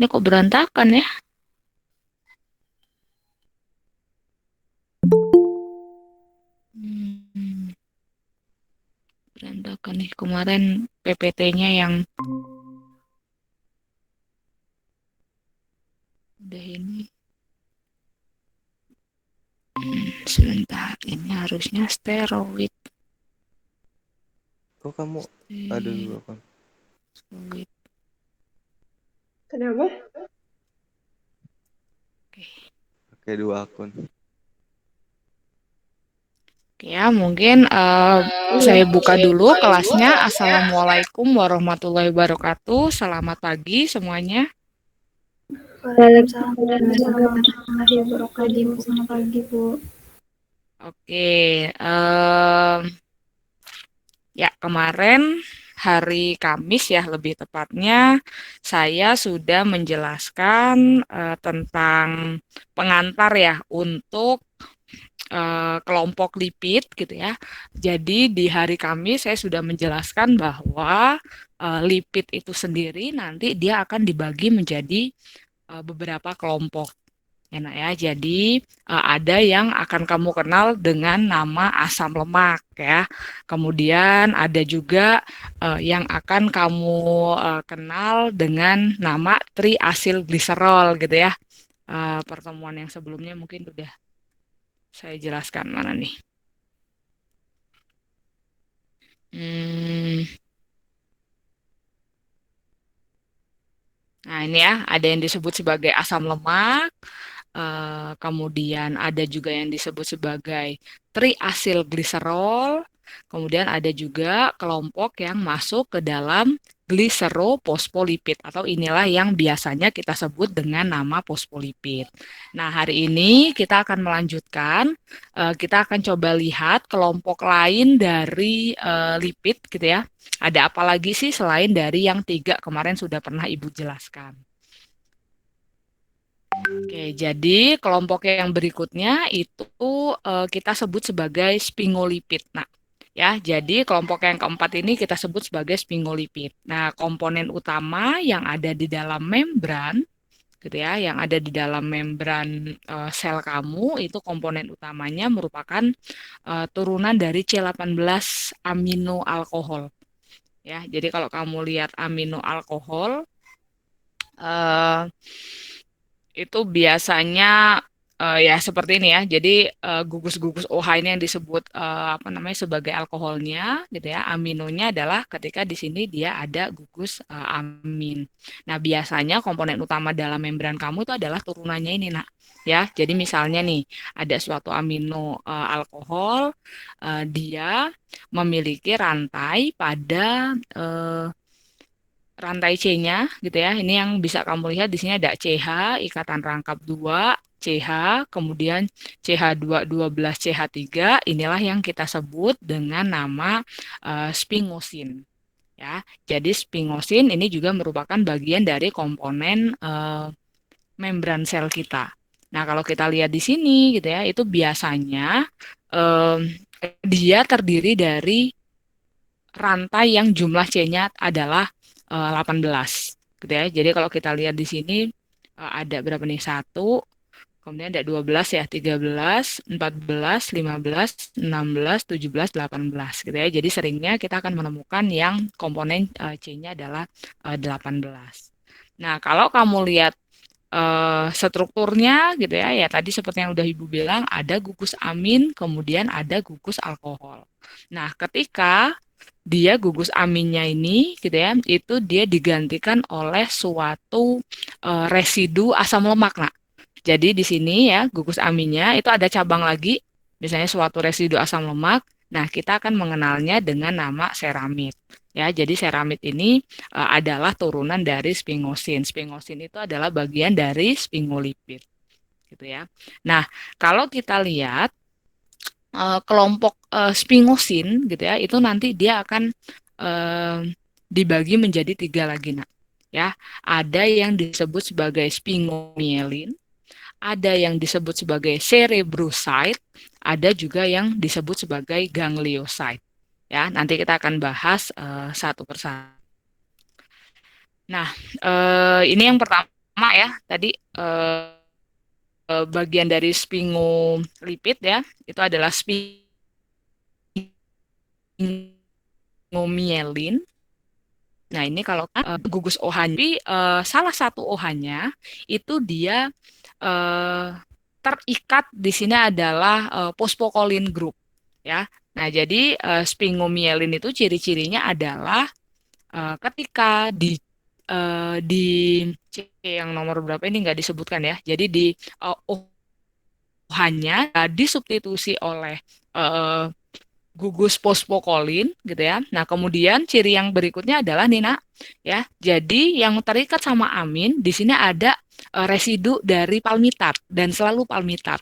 Ini kok berantakan ya? Hmm, berantakan nih. Kemarin PPT-nya yang udah ini. Sebentar, ini harusnya steroid. Kok kamu ada dua kan? Steroid. Kenapa? Oke. Pakai dua akun. Oke ya, mungkin saya buka dulu kelasnya. Assalamualaikum warahmatullahi wabarakatuh. Selamat pagi semuanya. Waalaikumsalam warahmatullahi wabarakatuh. Selamat pagi, Bu. Oke, ya kemarin hari Kamis ya lebih tepatnya saya sudah menjelaskan tentang pengantar ya untuk kelompok lipid gitu ya. Jadi di hari Kamis saya sudah menjelaskan bahwa lipid itu sendiri nanti dia akan dibagi menjadi beberapa kelompok. Ya, Nak ya. Jadi ada yang akan kamu kenal dengan nama asam lemak ya. Kemudian ada juga yang akan kamu kenal dengan nama triasilgliserol gitu ya. Pertemuan yang sebelumnya mungkin udah saya jelaskan mana nih. Hmm, nah ini ya ada yang disebut sebagai asam lemak. Kemudian ada juga yang disebut sebagai triasilgliserol, kemudian ada juga kelompok yang masuk ke dalam gliseroposfolipid atau inilah yang biasanya kita sebut dengan nama fosfolipid. Nah, hari ini kita akan melanjutkan, kita akan coba lihat kelompok lain dari lipid gitu ya. Ada apa lagi sih selain dari yang tiga kemarin sudah pernah Ibu jelaskan. Oke, jadi kelompok yang berikutnya itu kita sebut sebagai sphingolipid. Nah, ya, jadi kelompok yang keempat ini kita sebut sebagai sphingolipid. Nah, komponen utama yang ada di dalam membran, gitu ya, yang ada di dalam membran sel kamu itu komponen utamanya merupakan turunan dari C18 amino alkohol. Ya, jadi kalau kamu lihat amino alkohol eh, itu biasanya ya seperti ini ya. Jadi gugus-gugus OH ini yang disebut apa namanya sebagai alkoholnya gitu ya. Aminonya adalah ketika di sini dia ada gugus amin. Nah, biasanya komponen utama dalam membran kamu itu adalah turunannya ini, Nak. Ya, jadi misalnya nih ada suatu amino alkohol dia memiliki rantai pada rantai C-nya gitu ya. Ini yang bisa kamu lihat di sini ada CH, ikatan rangkap 2, CH, kemudian CH2 12 CH3, inilah yang kita sebut dengan nama sphingosine ya. Jadi sphingosine ini juga merupakan bagian dari komponen membran sel kita. Nah, kalau kita lihat di sini gitu ya, itu biasanya eh, dia terdiri dari rantai yang jumlah C-nya adalah 18 gitu ya. Jadi kalau kita lihat di sini ada berapa nih? Satu, kemudian ada 12 ya, 13, 14, 15, 16, 17, 18 gitu ya. Jadi seringnya kita akan menemukan yang komponen C-nya adalah 18. Nah, kalau kamu lihat strukturnya gitu ya, ya tadi seperti yang udah Ibu bilang, ada gugus amin, kemudian ada gugus alkohol. Nah, ketika dia gugus aminnya ini gitu ya, itu dia digantikan oleh suatu residu asam lemak. Nah, jadi di sini ya gugus aminnya itu ada cabang lagi, misalnya suatu residu asam lemak. Nah, kita akan mengenalnya dengan nama seramid. Ya, jadi seramid ini adalah turunan dari sphingosine. Sphingosine itu adalah bagian dari sphingolipid, gitu ya. Nah, kalau kita lihat kelompok sphingosine gitu ya, itu nanti dia akan eh, dibagi menjadi tiga lagi, nak. Ya, ada yang disebut sebagai sphingomyelin, ada yang disebut sebagai cerebrocyte, ada juga yang disebut sebagai gangliocyte. Ya, nanti kita akan bahas satu persatu. Nah, ini yang pertama ya tadi bagian dari sphingolipid ya, itu adalah sphingomyelin. Nah, ini kalau gugus OH-nya, tapi salah satu OH-nya itu dia eh, terikat di sini adalah phosphocholine group ya. Nah, jadi sphingomyelin itu ciri-cirinya adalah ketika di C yang nomor berapa ini nggak disebutkan ya. Jadi di OH-nya disubstitusi oleh eh, gugus fosfokolin gitu ya. Nah, kemudian ciri yang berikutnya adalah Nina ya. Jadi yang terikat sama amin di sini ada residu dari palmitat dan selalu palmitat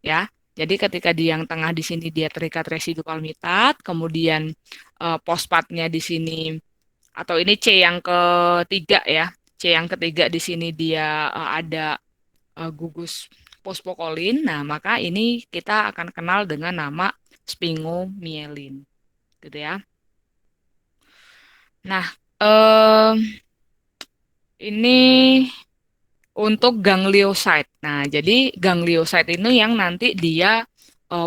ya. Jadi ketika di yang tengah di sini dia terikat residu palmitat, kemudian fosfatnya di sini atau ini C yang ketiga ya. C yang ketiga di sini dia ada gugus fosfokolin. Nah, maka ini kita akan kenal dengan nama sphingomyelin, gitu ya. Nah, ini untuk ganglioside. Nah, jadi ganglioside ini yang nanti dia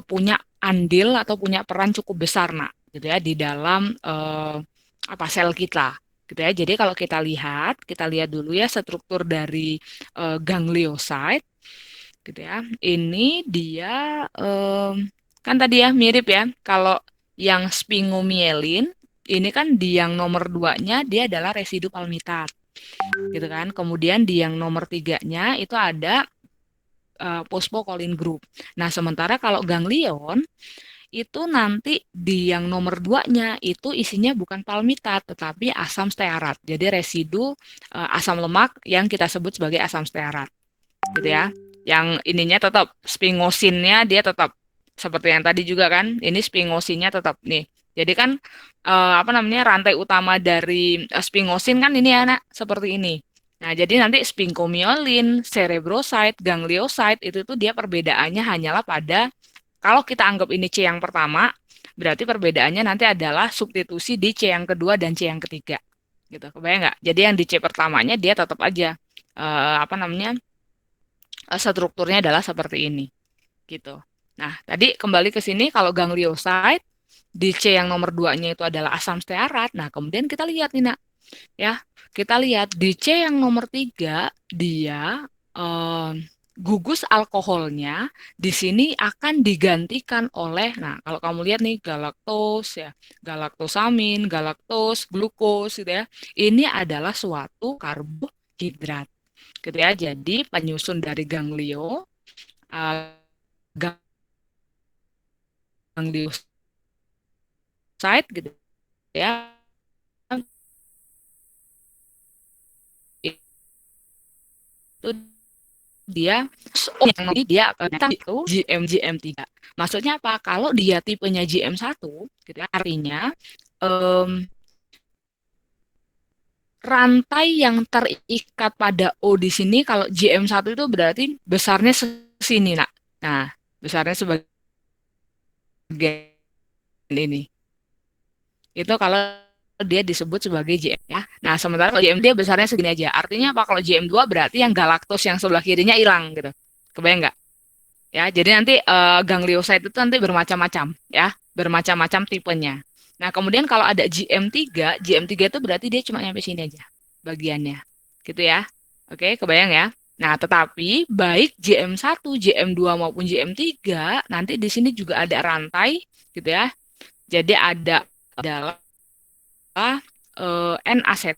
punya andil atau punya peran cukup besar, nak, gitu ya, di dalam apa sel kita, gitu ya. Jadi kalau kita lihat dulu ya struktur dari ganglioside, gitu ya. Ini dia kan tadi ya mirip ya. Kalau yang sphingomyelin ini kan di yang nomor 2-nya dia adalah residu palmitat, gitu kan. Kemudian di yang nomor 3-nya itu ada phosphocholine group. Nah, sementara kalau ganglion itu nanti di yang nomor 2-nya itu isinya bukan palmitat tetapi asam stearat. Jadi residu asam lemak yang kita sebut sebagai asam stearat, gitu ya. Yang ininya tetap sphingosine-nya dia tetap seperti yang tadi juga kan. Ini sphingosine-nya tetap nih. Jadi kan apa namanya rantai utama dari sphingosine kan ini anak seperti ini. Nah, jadi nanti sphingomyelin, cerebroside, ganglioside itu tuh dia perbedaannya hanyalah pada kalau kita anggap ini C yang pertama, berarti perbedaannya nanti adalah substitusi di C yang kedua dan C yang ketiga. Gitu. Kebayang nggak? Jadi yang di C pertamanya dia tetap aja apa namanya strukturnya adalah seperti ini gitu. Nah, tadi kembali ke sini kalau ganglioside di C yang nomor 2-nya itu adalah asam stearat. Nah, kemudian kita lihat nih, Nak, ya. Kita lihat di C yang nomor 3 dia eh, gugus alkoholnya di sini akan digantikan oleh, nah kalau kamu lihat nih galaktos ya, galaktosamin, galaktos, glukos gitu ya. Ini adalah suatu karbohidrat gitu ya. Jadi penyusun dari uh, ganglioside gitu ya. Itu dia yang nanti dia itu GM3. Maksudnya apa? Kalau dia tipenya GM1 gitu ya, artinya em, rantai yang terikat pada O di sini kalau GM1 itu berarti besarnya sini, Nak. Nah, besarnya sebagai ini. Itu kalau dia disebut sebagai JM ya. Nah, sementara kalau JM dia besarnya segini aja. Artinya apa? Kalau JM2 berarti yang galaktos yang sebelah kirinya hilang gitu. Kebayang nggak? Ya, jadi nanti ganglioside itu nanti bermacam-macam ya, bermacam-macam tipenya. Nah, kemudian kalau ada GM3 itu berarti dia cuma nyampe sini aja bagiannya. Gitu ya. Oke, kebayang ya. Nah, tetapi baik JM1, JM2 maupun JM3 nanti di sini juga ada rantai gitu ya. Jadi ada adalah N-asetil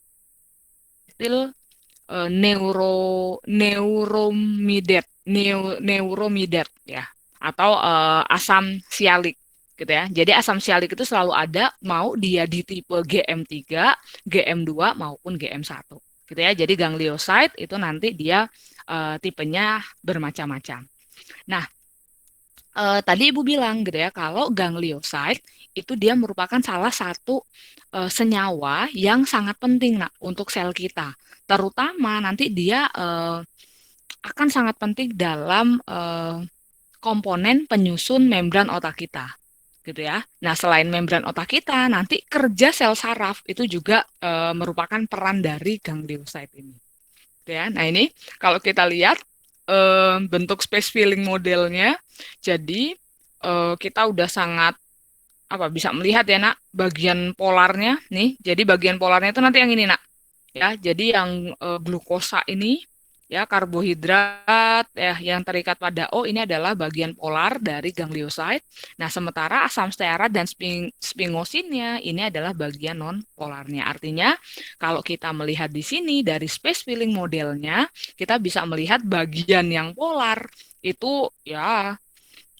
neuromidat neuromidat ya atau asam sialik gitu ya. Jadi asam sialik itu selalu ada mau dia di tipe GM3, GM2 maupun GM1 gitu ya. Jadi ganglioside itu nanti dia tipenya bermacam-macam. Nah, tadi Ibu bilang gitu ya, kalau ganglioside itu dia merupakan salah satu senyawa yang sangat penting nak untuk sel kita. Terutama nanti dia akan sangat penting dalam komponen penyusun membran otak kita, gitu ya. Nah, selain membran otak kita, nanti kerja sel saraf itu juga merupakan peran dari ganglioside ini. gitu ya. Nah, ini kalau kita lihat bentuk space filling modelnya, jadi kita udah sangat bisa melihat ya nak bagian polarnya nih. Jadi bagian polarnya itu nanti yang ini nak ya. Jadi yang glukosa ini ya karbohidrat ya yang terikat pada O ini adalah bagian polar dari ganglioside. Nah, sementara asam stearat dan sphingosine-nya ini adalah bagian non polarnya. Artinya kalau kita melihat di sini dari space filling modelnya, kita bisa melihat bagian yang polar itu ya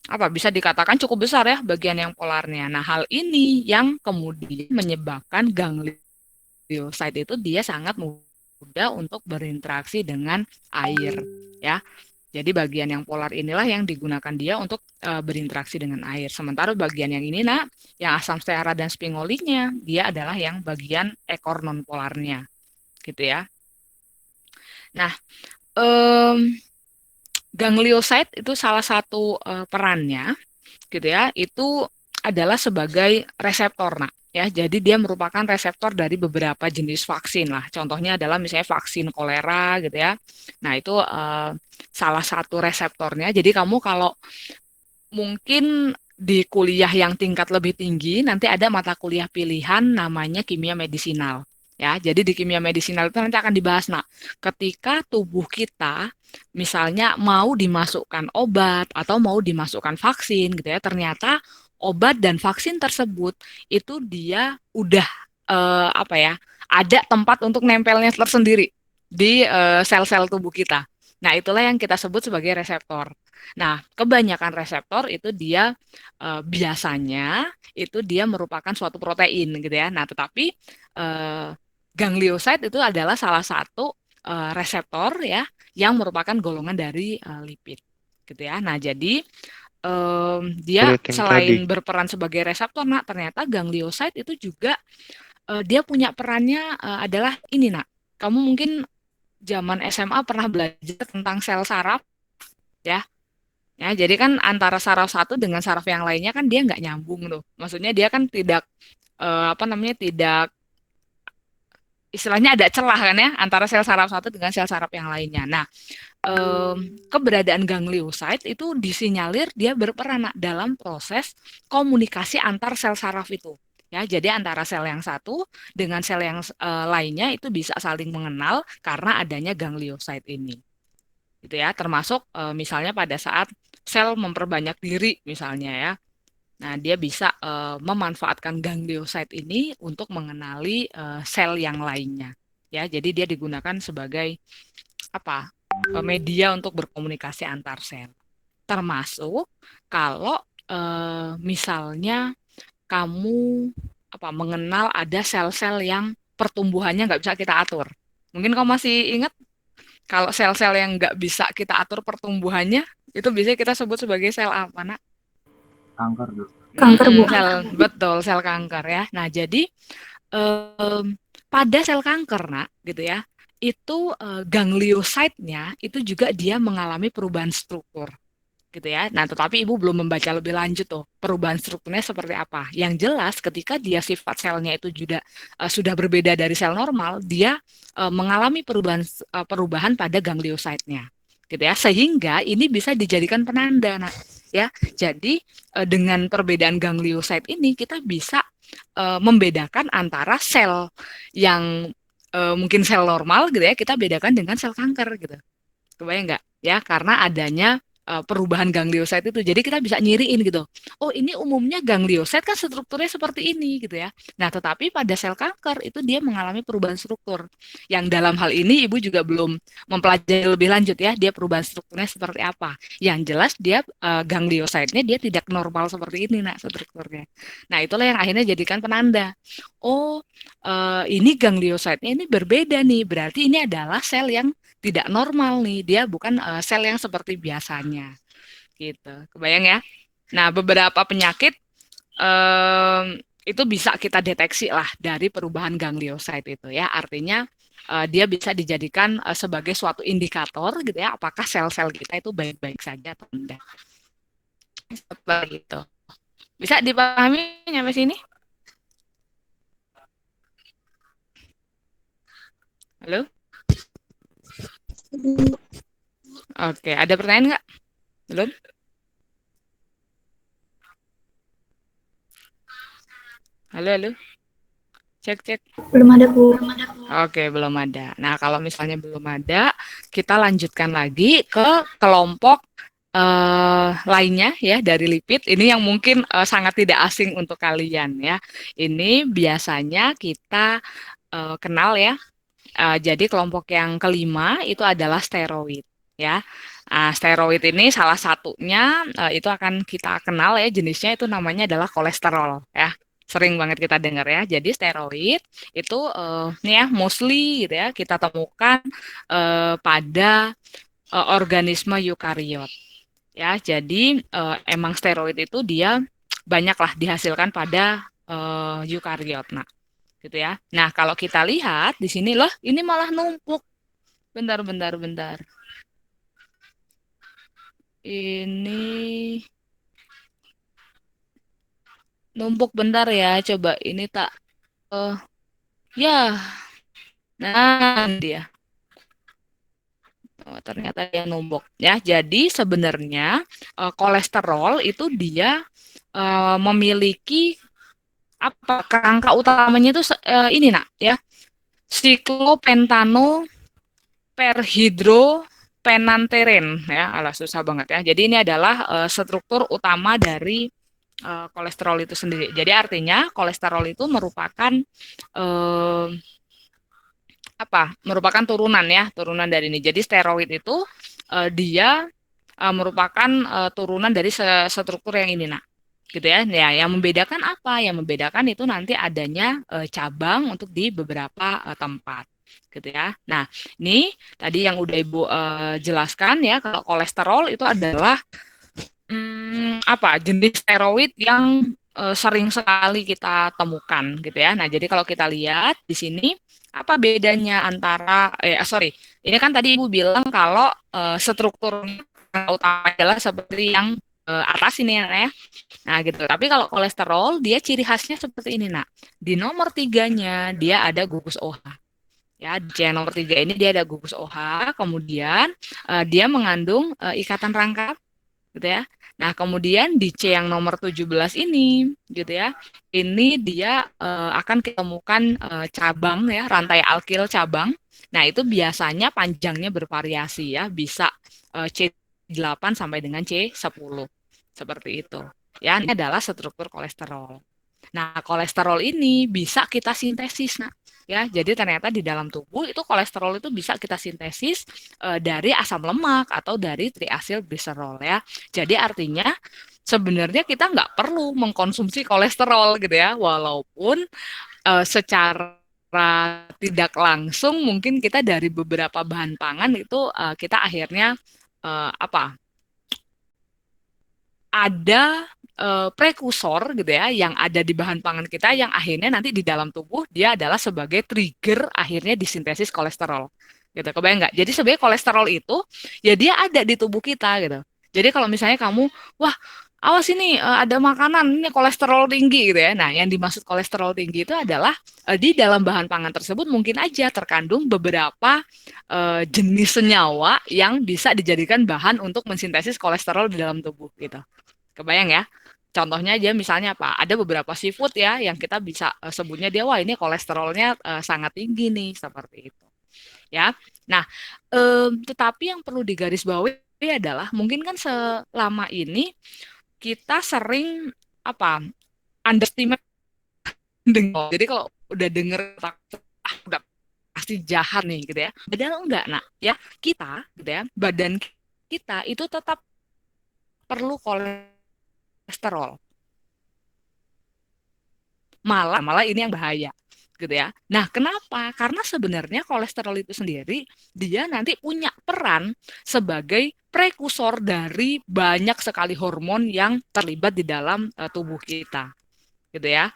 bisa dikatakan cukup besar ya bagian yang polarnya. Nah, hal ini yang kemudian menyebabkan ganglioside itu dia sangat mudah untuk berinteraksi dengan air ya. Jadi bagian yang polar inilah yang digunakan dia untuk berinteraksi dengan air. Sementara bagian yang ini nak, yang asam stearat dan sphingolinya, dia adalah yang bagian ekor non polarnya, gitu ya. Nah, ganglioside itu salah satu perannya gitu ya, itu adalah sebagai reseptor nak ya. Jadi dia merupakan reseptor dari beberapa jenis vaksin lah. Contohnya adalah misalnya vaksin kolera gitu ya. Nah, itu salah satu reseptornya. Jadi kamu kalau mungkin di kuliah yang tingkat lebih tinggi nanti ada mata kuliah pilihan namanya kimia medisinal. Ya, jadi di kimia medisinal itu nanti akan dibahas, nah, ketika tubuh kita misalnya mau dimasukkan obat atau mau dimasukkan vaksin gitu ya, ternyata obat dan vaksin tersebut itu dia udah ada tempat untuk nempelnya tersendiri di sel-sel tubuh kita. Nah, itulah yang kita sebut sebagai reseptor. Nah, kebanyakan reseptor itu dia biasanya itu dia merupakan suatu protein gitu ya. Nah, tetapi ganglioside itu adalah salah satu reseptor ya yang merupakan golongan dari lipid gitu ya. Nah, jadi dia Protein tadi. selain berperan sebagai reseptor, nah ternyata ganglioside itu juga dia punya perannya adalah ini nak. Kamu mungkin zaman SMA pernah belajar tentang sel saraf ya. Ya, jadi kan antara saraf satu dengan saraf yang lainnya kan dia nggak nyambung tuh. Maksudnya dia kan tidak tidak istilahnya ada celah kan ya antara sel saraf satu dengan sel saraf yang lainnya. Nah, keberadaan ganglioside itu disinyalir dia berperan dalam proses komunikasi antar sel saraf itu. Ya, jadi antara sel yang satu dengan sel yang lainnya itu bisa saling mengenal karena adanya ganglioside ini. Gitu ya, termasuk misalnya pada saat sel memperbanyak diri misalnya ya. Nah, dia bisa memanfaatkan ganglioside ini untuk mengenali sel yang lainnya. Ya, jadi dia digunakan sebagai media untuk berkomunikasi antar sel. Termasuk kalau misalnya kamu mengenal ada sel-sel yang pertumbuhannya nggak bisa kita atur. Mungkin kamu masih ingat kalau sel-sel yang nggak bisa kita atur pertumbuhannya itu biasanya kita sebut sebagai sel apa, nak? Kanker dulu. Kanker, Bu. Betul, sel kanker ya. Nah, jadi pada sel kanker, nak, gitu ya, itu ganglioside-nya itu juga dia mengalami perubahan struktur, gitu ya. Nah, tetapi Ibu belum membaca lebih lanjut tuh perubahan strukturnya seperti apa. Yang jelas ketika dia sifat selnya itu juga sudah berbeda dari sel normal, dia mengalami perubahan pada ganglioside-nya, gitu ya. Sehingga ini bisa dijadikan penanda, nah, ya. Jadi dengan perbedaan ganglioside ini kita bisa membedakan antara sel yang mungkin sel normal gitu ya, kita bedakan dengan sel kanker gitu. Kebayang nggak? Ya, karena adanya perubahan ganglioside itu. Jadi kita bisa nyiriin gitu. Oh, ini umumnya ganglioside kan strukturnya seperti ini gitu ya. Nah, tetapi pada sel kanker itu dia mengalami perubahan struktur. Yang dalam hal ini Ibu juga belum mempelajari lebih lanjut ya, dia perubahan strukturnya seperti apa. Yang jelas dia ganglioside-nya dia tidak normal seperti ini nak strukturnya. Nah, itulah yang akhirnya jadikan penanda. Oh, ini ganglioside-nya ini berbeda nih. Berarti ini adalah sel yang tidak normal nih, dia bukan sel yang seperti biasanya, gitu. Kebayang ya? Nah, beberapa penyakit itu bisa kita deteksi lah dari perubahan ganglioside itu ya. Artinya dia bisa dijadikan sebagai suatu indikator gitu ya, apakah sel-sel kita itu baik-baik saja atau tidak. Seperti itu. Bisa dipahami sampai sini? Halo? Oke, ada pertanyaan nggak? Belum? Halo, halo. Cek, cek. Belum ada, Bu. Oke, belum ada. Nah, kalau misalnya belum ada, kita lanjutkan lagi ke kelompok lainnya ya dari lipid. Ini yang mungkin sangat tidak asing untuk kalian ya. Ini biasanya kita kenal ya. Jadi kelompok yang kelima itu adalah steroid ya. Steroid ini salah satunya itu akan kita kenal ya, jenisnya itu namanya adalah kolesterol ya. Sering banget kita dengar ya. Jadi steroid itu ini ya mostly gitu ya kita temukan pada organisme eukariot ya. Jadi emang steroid itu dia banyaklah dihasilkan pada eukariot. Nah, gitu ya. Nah, kalau kita lihat di sini loh, ini malah numpuk. Bentar, bentar, bentar. Ini numpuk bentar ya. Coba ini tak ya. Nah, dia. Oh, ternyata dia numpuk ya. Jadi sebenarnya kolesterol itu dia memiliki apa kerangka utamanya itu ini nak ya siklopentano perhidropenanteren ya, alah susah banget ya. Jadi ini adalah struktur utama dari kolesterol itu sendiri. Jadi artinya kolesterol itu merupakan eh, apa? Merupakan turunan ya, turunan dari ini. Jadi steroid itu dia merupakan turunan dari struktur yang ini nah. Gitu ya. Ya, yang membedakan apa? Yang membedakan itu nanti adanya cabang untuk di beberapa tempat gitu ya. Nah, ini tadi yang udah Ibu jelaskan ya, kalau kolesterol itu adalah apa jenis steroid yang sering sekali kita temukan gitu ya. Nah, jadi kalau kita lihat di sini apa bedanya antara sorry, ini kan tadi Ibu bilang kalau strukturnya utama adalah seperti yang atas ini ya. Nah, gitu. Tapi kalau kolesterol dia ciri khasnya seperti ini, nak. Di nomor tiganya dia ada gugus OH. Ya, di C nomor 3 ini dia ada gugus OH, kemudian dia mengandung ikatan rangkap gitu ya. Nah, kemudian di C yang nomor 17 ini gitu ya. Ini dia akan ditemukan cabang ya, rantai alkil cabang. Nah, itu biasanya panjangnya bervariasi ya, bisa C8 sampai dengan C10. Seperti itu. Ya, ini adalah struktur kolesterol. Nah, kolesterol ini bisa kita sintesis, nah. Ya, jadi ternyata di dalam tubuh itu kolesterol itu bisa kita sintesis dari asam lemak atau dari triacylglycerol ya. Jadi artinya sebenarnya kita nggak perlu mengkonsumsi kolesterol gitu ya, walaupun secara tidak langsung mungkin kita dari beberapa bahan pangan itu kita akhirnya apa ada prekursor gitu ya yang ada di bahan pangan kita yang akhirnya nanti di dalam tubuh dia adalah sebagai trigger akhirnya disintesis kolesterol gitu, kebayang nggak? Jadi sebenarnya kolesterol itu ya dia ada di tubuh kita gitu. Jadi kalau misalnya kamu wah awas ini ada makanan ini kolesterol tinggi gitu ya, nah yang dimaksud kolesterol tinggi itu adalah di dalam bahan pangan tersebut mungkin aja terkandung beberapa jenis senyawa yang bisa dijadikan bahan untuk mensintesis kolesterol di dalam tubuh gitu. Kebayang ya? Contohnya aja misalnya apa? Ada beberapa seafood ya yang kita bisa sebutnya dia wah ini kolesterolnya sangat tinggi nih seperti itu. Ya. Nah, tetapi yang perlu digarisbawahi adalah mungkin kan selama ini kita sering apa? Underestimate dengar. Jadi kalau udah denger udah pasti jahat nih gitu ya. Padahal enggak, nah ya kita gitu ya, badan kita itu tetap perlu kolesterol. Malah malah ini yang bahaya gitu ya. Nah, kenapa? Karena sebenarnya kolesterol itu sendiri dia nanti punya peran sebagai prekursor dari banyak sekali hormon yang terlibat di dalam tubuh kita, gitu ya.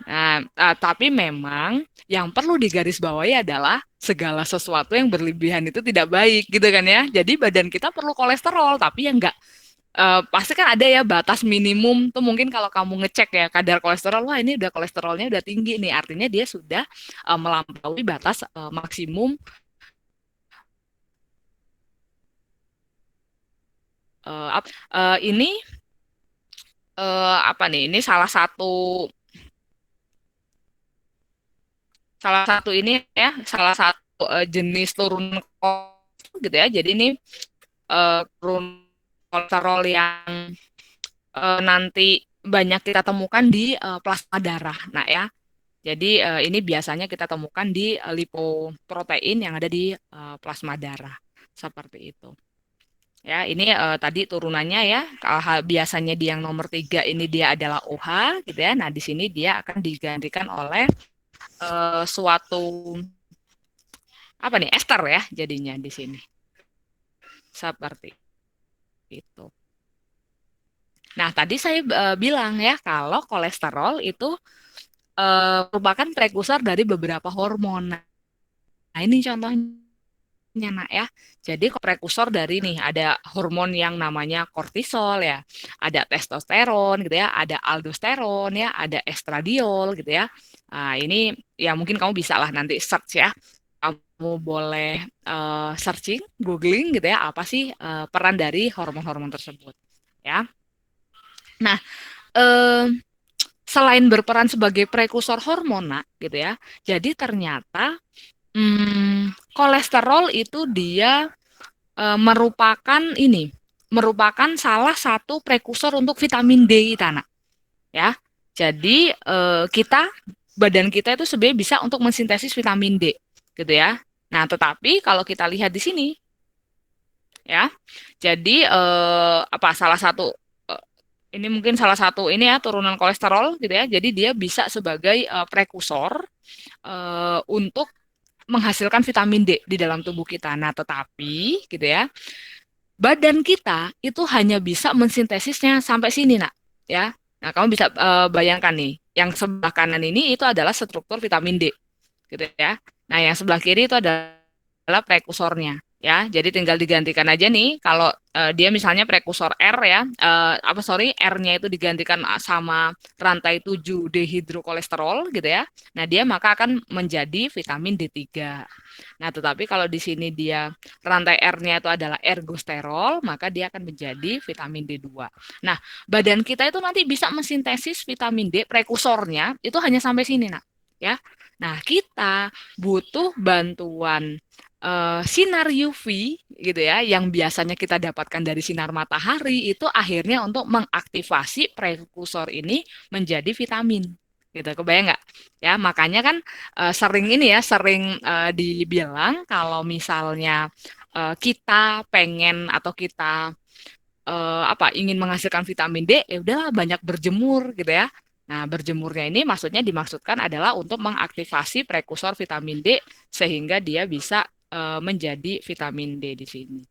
Nah, tapi memang yang perlu digarisbawahi adalah segala sesuatu yang berlebihan itu tidak baik, gitu kan ya. Jadi badan kita perlu kolesterol, tapi yang enggak pasti kan ada ya batas minimum tuh mungkin kalau kamu ngecek ya kadar kolesterol wah ini udah kolesterolnya udah tinggi nih artinya dia sudah melampaui batas maksimum Ini apa nih? Ini salah satu ini ya, salah satu jenis turunan kolesterol gitu ya. Jadi ini turunan kolesterol yang nanti banyak kita temukan di plasma darah. Nah ya, jadi ini biasanya kita temukan di lipoprotein yang ada di plasma darah. Seperti itu. Ya, ini tadi turunannya ya. Kalau biasanya di yang nomor 3 ini dia adalah OH gitu ya. Nah, di sini dia akan digantikan oleh suatu apa nih? Ester ya jadinya di sini. Seperti itu. Nah, tadi saya bilang ya kalau kolesterol itu merupakan prekursor dari beberapa hormon. Nah, ini contohnya nak ya. Jadi prekursor dari nih ada hormon yang namanya kortisol ya, ada testosteron gitu ya, ada aldosteron ya, ada estradiol gitu ya. Nah, ini ya mungkin kamu bisa lah nanti search ya. Kamu boleh searching, googling gitu ya, apa sih peran dari hormon-hormon tersebut ya. Nah, eh, selain berperan sebagai prekursor hormon, nak, gitu ya. Jadi ternyata kolesterol itu dia merupakan salah satu prekursor untuk vitamin D kita, nak, ya. Jadi badan kita itu sebenarnya bisa untuk mensintesis vitamin D, gitu ya. Nah, tetapi kalau kita lihat di sini, ya, jadi ini mungkin salah satu ini ya turunan kolesterol gitu ya. Jadi dia bisa sebagai prekursor untuk menghasilkan vitamin D di dalam tubuh kita. Nah, tetapi gitu ya, badan kita itu hanya bisa mensintesisnya sampai sini, nak, ya. Nah, kamu bisa bayangkan nih, yang sebelah kanan ini itu adalah struktur vitamin D, gitu ya. Nah, yang sebelah kiri itu adalah prekursornya. Ya, jadi tinggal digantikan aja nih. Kalau dia misalnya prekursor R ya, R-nya itu digantikan sama rantai 7 dehidrokolesterol gitu ya. Nah, dia maka akan menjadi vitamin D3. Nah, tetapi kalau di sini dia rantai R-nya itu adalah ergosterol, maka dia akan menjadi vitamin D2. Nah, badan kita itu nanti bisa mensintesis vitamin D prekursornya itu hanya sampai sini, nak, ya. Nah, kita butuh bantuan sinar UV gitu ya, yang biasanya kita dapatkan dari sinar matahari itu akhirnya untuk mengaktifasi prekursor ini menjadi vitamin. Gitu, kebayang nggak? Ya, makanya kan sering dibilang kalau misalnya kita pengen atau kita ingin menghasilkan vitamin D, ya udah banyak berjemur gitu ya. Nah, berjemurnya ini dimaksudkan adalah untuk mengaktifasi prekursor vitamin D sehingga dia bisa menjadi vitamin D di sini.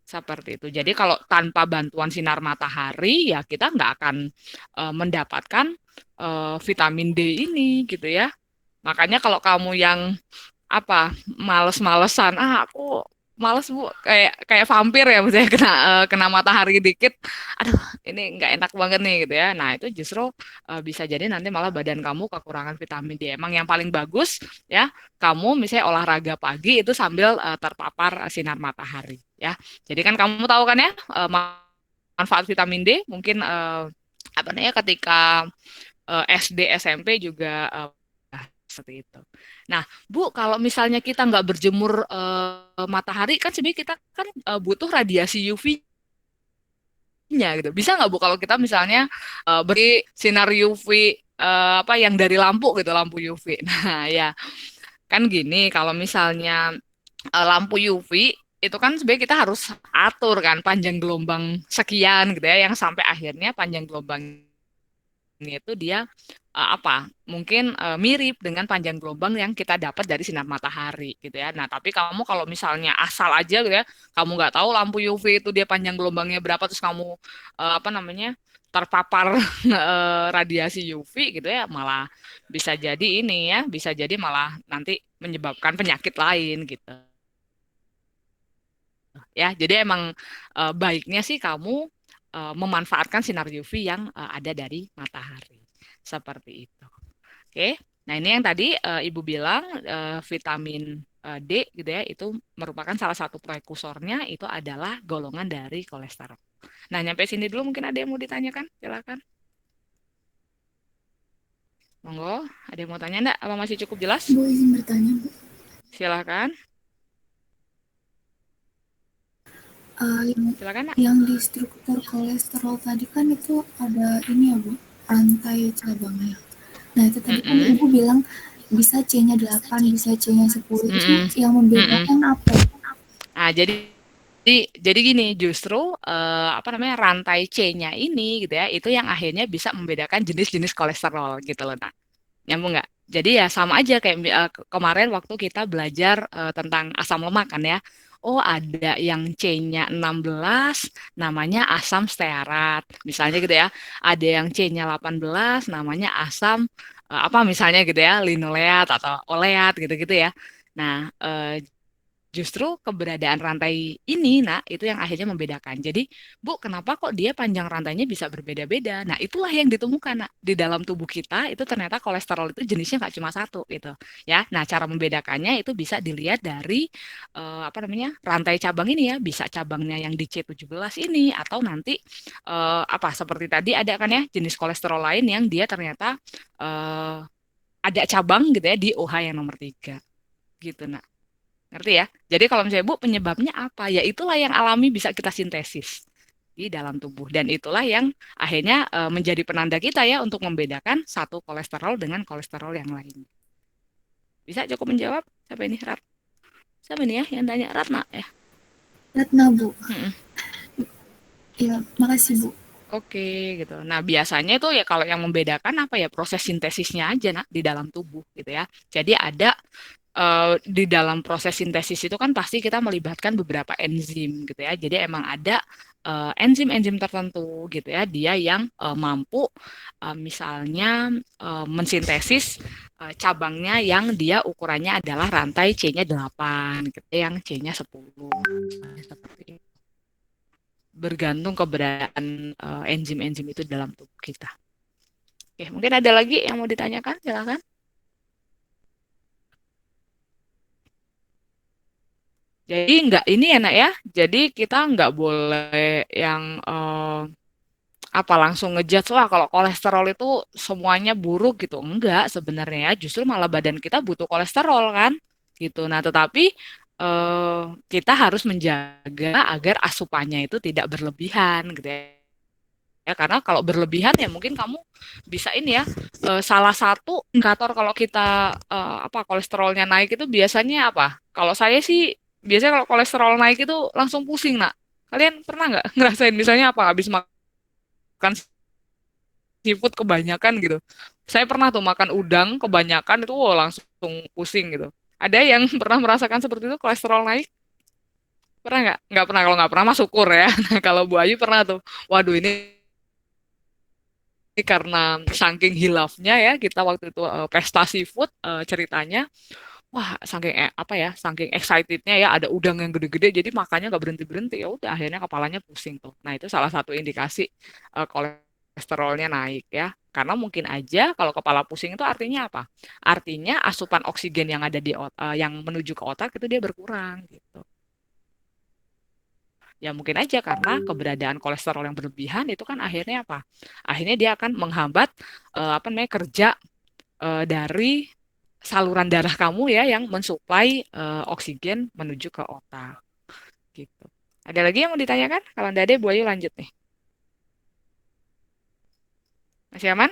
Seperti itu. Jadi kalau tanpa bantuan sinar matahari ya kita nggak akan mendapatkan vitamin D ini gitu ya. Makanya kalau kamu yang males-malesan, aku males bu, kayak vampir ya, misalnya kena matahari dikit, aduh ini nggak enak banget nih gitu ya. Nah itu justru bisa jadi nanti malah badan kamu kekurangan vitamin D. Emang yang paling bagus ya kamu misalnya olahraga pagi itu sambil terpapar sinar matahari ya. Jadi kan kamu tahu kan ya manfaat vitamin D mungkin ketika SD SMP juga seperti itu. Nah, Bu, kalau misalnya kita nggak berjemur matahari, kan sebenarnya kita kan butuh radiasi UV-nya gitu. Bisa nggak Bu kalau kita misalnya beri sinar UV yang dari lampu gitu, lampu UV. Nah, ya kan gini, kalau misalnya lampu UV itu kan sebenarnya kita harus atur kan panjang gelombang sekian gitu ya, yang sampai akhirnya panjang gelombang itu dia mungkin mirip dengan panjang gelombang yang kita dapat dari sinar matahari gitu ya. Nah, tapi kamu kalau misalnya asal aja gitu ya, kamu nggak tahu lampu UV itu dia panjang gelombangnya berapa, terus kamu terpapar radiasi UV gitu ya, malah bisa jadi malah nanti menyebabkan penyakit lain gitu. Ya, jadi emang baiknya sih kamu memanfaatkan sinar UV yang ada dari matahari. Seperti itu. Oke. Nah, ini yang tadi Ibu bilang vitamin D gitu ya, itu merupakan salah satu prekursornya itu adalah golongan dari kolesterol. Nah, nyampe sini dulu mungkin ada yang mau ditanyakan? Silakan. Monggo, ada yang mau tanya enggak? Apa masih cukup jelas? Bu, izin bertanya, Bu. Silakan. Silakan, Nak. Yang di struktur kolesterol tadi kan itu ada ini ya, Bu, rantai cabangnya. Nah, itu tadi kan Mm-mm. Ibu bilang bisa C-nya 8, bisa C-nya 10. Itu Mm-mm. yang Mm-mm. membedakan apa ya? Nah, jadi gini, justru apa namanya rantai C-nya ini gitu ya, itu yang akhirnya bisa membedakan jenis-jenis kolesterol gitu loh. Nah, nyambung nggak? Jadi ya sama aja kayak kemarin waktu kita belajar tentang asam lemak kan ya. Oh, ada yang C-nya 16 namanya asam stearat. Misalnya gitu ya. Ada yang C-nya 18 namanya asam apa misalnya gitu ya, linoleat atau oleat gitu-gitu ya. Nah, justru keberadaan rantai ini, nah, itu yang akhirnya membedakan. Jadi, Bu, kenapa kok dia panjang rantainya bisa berbeda-beda? Nah, itulah yang ditemukan, nak. Di dalam tubuh kita, itu ternyata kolesterol itu jenisnya nggak cuma satu, gitu. Ya, nah, cara membedakannya itu bisa dilihat dari, apa namanya, rantai cabang ini ya. Bisa cabangnya yang di C17 ini, atau nanti, apa, seperti tadi ada kan ya, jenis kolesterol lain yang dia ternyata ada cabang gitu ya, di OH yang nomor 3. Gitu, nak. Ngerti ya? Jadi kalau misalnya Bu penyebabnya apa? Ya itulah yang alami bisa kita sintesis di dalam tubuh. Dan itulah yang akhirnya menjadi penanda kita ya untuk membedakan satu kolesterol dengan kolesterol yang lain. Bisa cukup menjawab? Siapa ini? Siapa ini ya yang tanya? Ratna ya? Ratna, Bu. Mm-mm. Iya, makasih, Bu. Oke, gitu. Nah, biasanya itu ya kalau yang membedakan apa ya proses sintesisnya aja nak di dalam tubuh gitu ya. Jadi ada di dalam proses sintesis itu kan pasti kita melibatkan beberapa enzim gitu ya. Jadi emang ada enzim-enzim tertentu gitu ya, dia yang mampu misalnya mensintesis cabangnya yang dia ukurannya adalah rantai C-nya 8 gitu, yang C-nya 10. Seperti itu. Bergantung keberadaan enzim-enzim itu dalam tubuh kita. Oke, mungkin ada lagi yang mau ditanyakan, silakan. Jadi nggak ini enak ya. Jadi kita nggak boleh yang apa langsung ngejudge wah kalau kolesterol itu semuanya buruk gitu. Enggak sebenarnya. Justru malah badan kita butuh kolesterol kan. Gitu. Nah, tetapi kita harus menjaga agar asupannya itu tidak berlebihan gitu ya. Ya, karena kalau berlebihan ya mungkin kamu bisa ini ya salah satu indikator kalau kita apa kolesterolnya naik itu biasanya apa? Kalau saya sih biasanya kalau kolesterol naik itu langsung pusing nak. Kalian pernah nggak ngerasain misalnya apa habis makan seafood kebanyakan gitu? Saya pernah tuh makan udang kebanyakan itu wow, langsung pusing gitu. Ada yang pernah merasakan seperti itu kolesterol naik? Pernah nggak? Nggak pernah. Kalau nggak pernah mah syukur ya. Nah, kalau Bu Ayu pernah tuh. Waduh ini karena saking hilafnya ya kita waktu itu pesta seafood ceritanya wah saking apa ya saking excitednya ya ada udang yang gede-gede jadi makannya nggak berhenti berhenti ya udah akhirnya kepalanya pusing tuh nah itu salah satu indikasi kolesterolnya naik ya karena mungkin aja kalau kepala pusing itu artinya apa artinya asupan oksigen yang ada di yang menuju ke otak itu dia berkurang gitu. Ya mungkin aja karena keberadaan kolesterol yang berlebihan itu kan akhirnya apa? Akhirnya dia akan menghambat apa namanya kerja dari saluran darah kamu ya yang mensuplai oksigen menuju ke otak gitu. Ada lagi yang mau ditanyakan? Kalau tidak ada, Bu Ayu lanjut nih. Masih aman?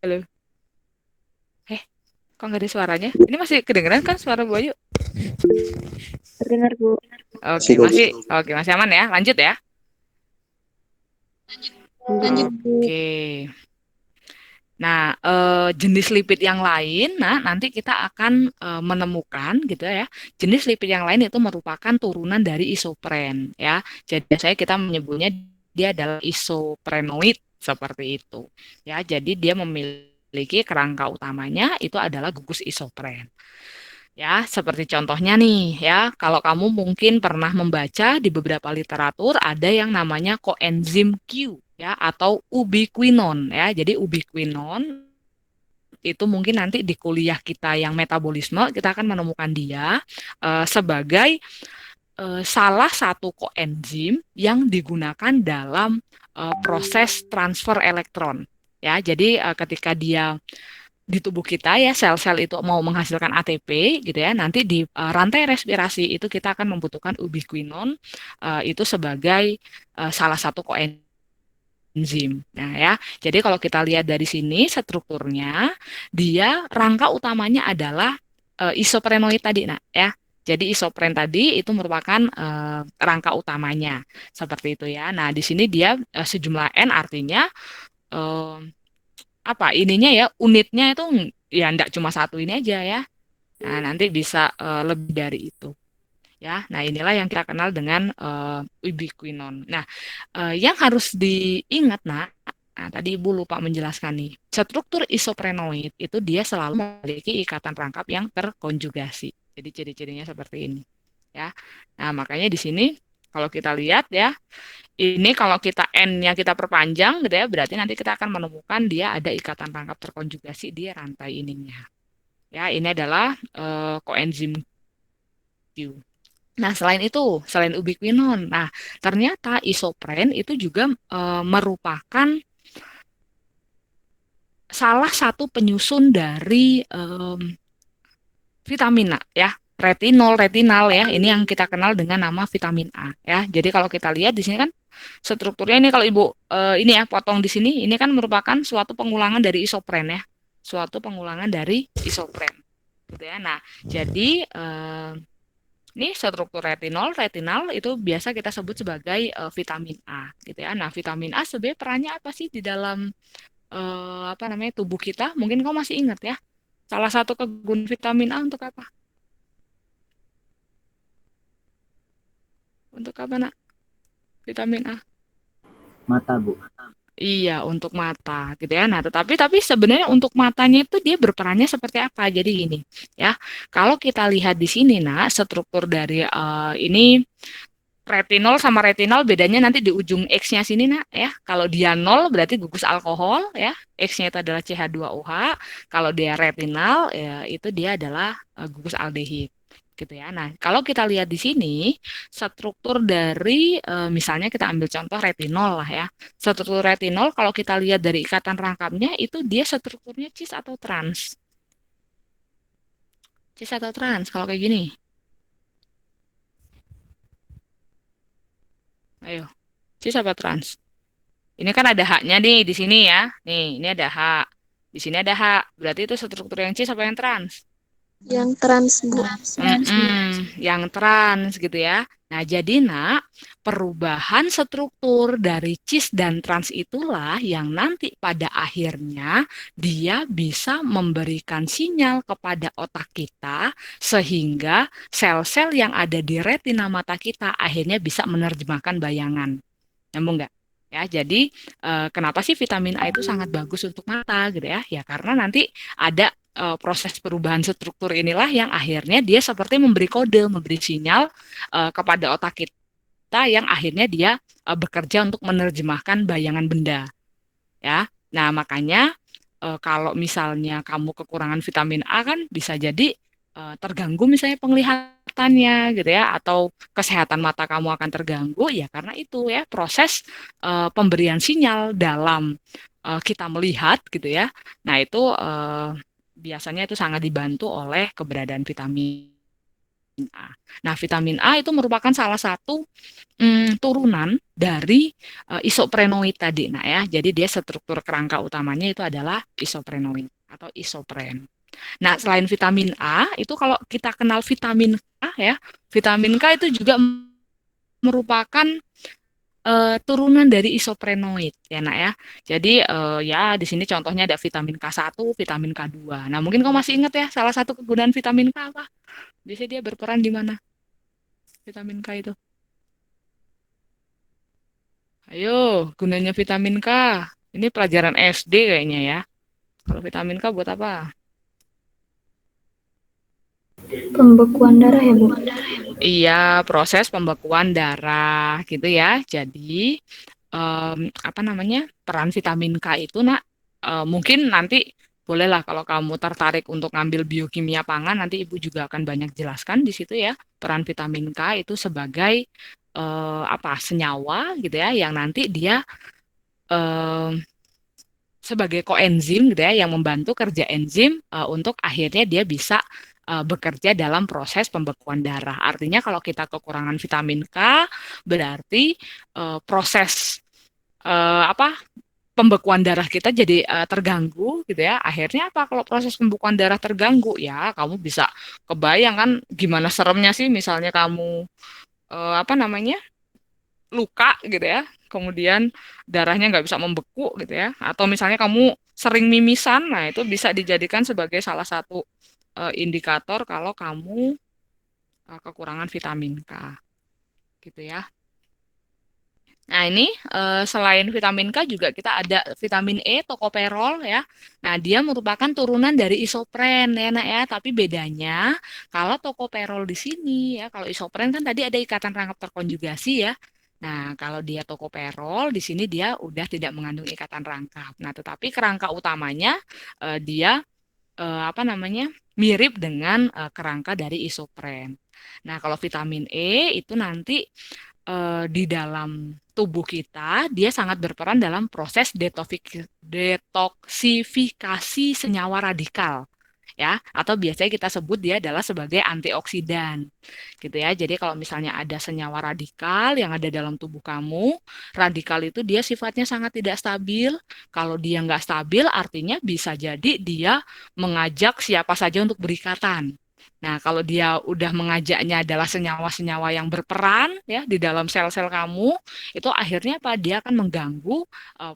Halo. Kok nggak ada suaranya? Ini masih kedengeran kan suara Bu Ayu? Terdengar, Bu. Oke, masih aman ya. Lanjut ya. Lanjut, Bu. Oke. Nah, jenis lipid yang lain, nah nanti kita akan menemukan gitu ya, jenis lipid yang lain itu merupakan turunan dari isopren ya. Jadi biasanya kita menyebutnya dia adalah isoprenoid seperti itu. Ya, jadi dia memiliki kerangka utamanya itu adalah gugus isopren. Ya, seperti contohnya nih ya, kalau kamu mungkin pernah membaca di beberapa literatur ada yang namanya koenzim Q ya atau ubiquinon ya. Jadi ubiquinon itu mungkin nanti di kuliah kita yang metabolisme kita akan menemukan dia sebagai salah satu koenzim yang digunakan dalam proses transfer elektron. Ya, jadi ketika dia di tubuh kita ya sel-sel itu mau menghasilkan ATP gitu ya, nanti di rantai respirasi itu kita akan membutuhkan ubiquinon itu sebagai salah satu koenzim. Nah ya, jadi kalau kita lihat dari sini strukturnya, dia rangka utamanya adalah isoprenoid tadi, nah ya. Jadi isopren tadi itu merupakan rangka utamanya seperti itu ya. Nah di sini dia sejumlah n artinya apa ininya ya unitnya itu ya enggak cuma satu ini aja ya. Nah nanti bisa lebih dari itu ya. Nah inilah yang kita kenal dengan ubiquinon. Nah yang harus diingat nah tadi Ibu lupa menjelaskan nih, struktur isoprenoid itu dia selalu memiliki ikatan rangkap yang terkonjugasi. Jadi ciri-cirinya seperti ini ya. Nah makanya di sini kalau kita lihat ya, ini kalau kita N-nya kita perpanjang gitu ya, berarti nanti kita akan menemukan dia ada ikatan rangkap terkonjugasi di rantai ininya. Ya, ini adalah koenzim Q. Nah, selain ubiquinon, nah ternyata isopren itu juga merupakan salah satu penyusun dari vitamin A ya. Retinal ya, ini yang kita kenal dengan nama vitamin A ya. Jadi kalau kita lihat di sini kan strukturnya ini kalau Ibu ini ya potong di sini, ini kan merupakan suatu pengulangan dari isopren ya. Suatu pengulangan dari isopren. Gitu ya. Nah, jadi ini struktur retinal itu biasa kita sebut sebagai vitamin A gitu ya. Nah, vitamin A sebenarnya perannya apa sih di dalam apa namanya tubuh kita? Mungkin kau masih ingat ya. Salah satu kegunaan vitamin A untuk apa? Untuk apa, Nak? Vitamin A. Mata, Bu. Iya, untuk mata, gitu ya. Nah, tapi sebenarnya untuk matanya itu dia berperannya seperti apa? Jadi gini, ya. Kalau kita lihat di sini, nah, struktur dari ini retinol sama retinal bedanya nanti di ujung X-nya sini, nah, ya. Kalau dia 0 berarti gugus alkohol, ya. X-nya itu adalah CH2OH. Kalau dia retinal, ya, itu dia adalah gugus aldehid gitu ya. Nah, kalau kita lihat di sini struktur dari misalnya kita ambil contoh retinol lah ya. Struktur retinol kalau kita lihat dari ikatan rangkapnya itu dia strukturnya cis atau trans. Cis atau trans kalau kayak gini. Ayo, cis apa trans? Ini kan ada H-nya nih di sini ya. Nih, ini ada H. Di sini ada H. Berarti itu struktur yang cis apa yang trans? Yang trans, Bu. Yang trans gitu ya. Nah, jadi nak, perubahan struktur dari cis dan trans itulah yang nanti pada akhirnya dia bisa memberikan sinyal kepada otak kita sehingga sel-sel yang ada di retina mata kita akhirnya bisa menerjemahkan bayangan. Nyambung nggak? Ya, jadi kenapa sih vitamin A itu sangat bagus untuk mata gitu ya? Ya karena nanti ada proses perubahan struktur inilah yang akhirnya dia seperti memberi kode, memberi sinyal kepada otak kita yang akhirnya dia bekerja untuk menerjemahkan bayangan benda. Ya, nah makanya kalau misalnya kamu kekurangan vitamin A kan bisa jadi terganggu misalnya penglihatannya gitu ya atau kesehatan mata kamu akan terganggu ya karena itu ya proses pemberian sinyal dalam kita melihat gitu ya. Nah, itu biasanya itu sangat dibantu oleh keberadaan vitamin A. Nah, vitamin A itu merupakan salah satu turunan dari isoprenoid tadi. Nah ya, jadi dia struktur kerangka utamanya itu adalah isoprenoid atau isopren. Nah, selain vitamin A, itu kalau kita kenal vitamin K ya, vitamin K itu juga merupakan turunan dari isoprenoid ya nak ya. Jadi ya di sini contohnya ada vitamin K1, vitamin K2. Nah, mungkin kau masih ingat ya salah satu kegunaan vitamin K apa? Biasanya dia berperan di mana? Vitamin K itu. Ayo, gunanya vitamin K. Ini pelajaran SD kayaknya ya. Kalau vitamin K buat apa? Pembekuan darah ya, Bu? Iya, proses pembekuan darah gitu ya. Jadi apa namanya peran vitamin K itu nak mungkin nanti bolehlah kalau kamu tertarik untuk ngambil biokimia pangan, nanti Ibu juga akan banyak jelaskan di situ ya, peran vitamin K itu sebagai apa senyawa gitu ya, yang nanti dia eh, sebagai koenzim gitu ya, yang membantu kerja enzim untuk akhirnya dia bisa bekerja dalam proses pembekuan darah. Artinya kalau kita kekurangan vitamin K, berarti proses apa pembekuan darah kita jadi terganggu gitu ya. Akhirnya apa kalau proses pembekuan darah terganggu ya kamu bisa kebayang kan gimana seremnya sih misalnya kamu apa namanya luka gitu ya. Kemudian darahnya nggak bisa membeku gitu ya. Atau misalnya kamu sering mimisan, nah itu bisa dijadikan sebagai salah satu indikator kalau kamu kekurangan vitamin K gitu ya. Nah, ini selain vitamin K juga kita ada vitamin E, tokoperol ya. Nah, dia merupakan turunan dari isopren ya, Nak ya. Tapi bedanya kalau tokoperol di sini ya, kalau isopren kan tadi ada ikatan rangkap terkonjugasi ya. Nah, kalau dia tokoperol di sini dia udah tidak mengandung ikatan rangkap. Nah, tetapi kerangka utamanya dia apa namanya? Mirip dengan kerangka dari isopren. Nah, kalau vitamin E itu nanti di dalam tubuh kita, dia sangat berperan dalam proses detoksifikasi senyawa radikal ya, atau biasanya kita sebut dia adalah sebagai antioksidan gitu ya. Jadi kalau misalnya ada senyawa radikal yang ada dalam tubuh kamu, radikal itu dia sifatnya sangat tidak stabil. Kalau dia nggak stabil, artinya bisa jadi dia mengajak siapa saja untuk berikatan. Nah, kalau dia udah mengajaknya adalah senyawa-senyawa yang berperan ya di dalam sel-sel kamu, itu akhirnya apa? Dia akan mengganggu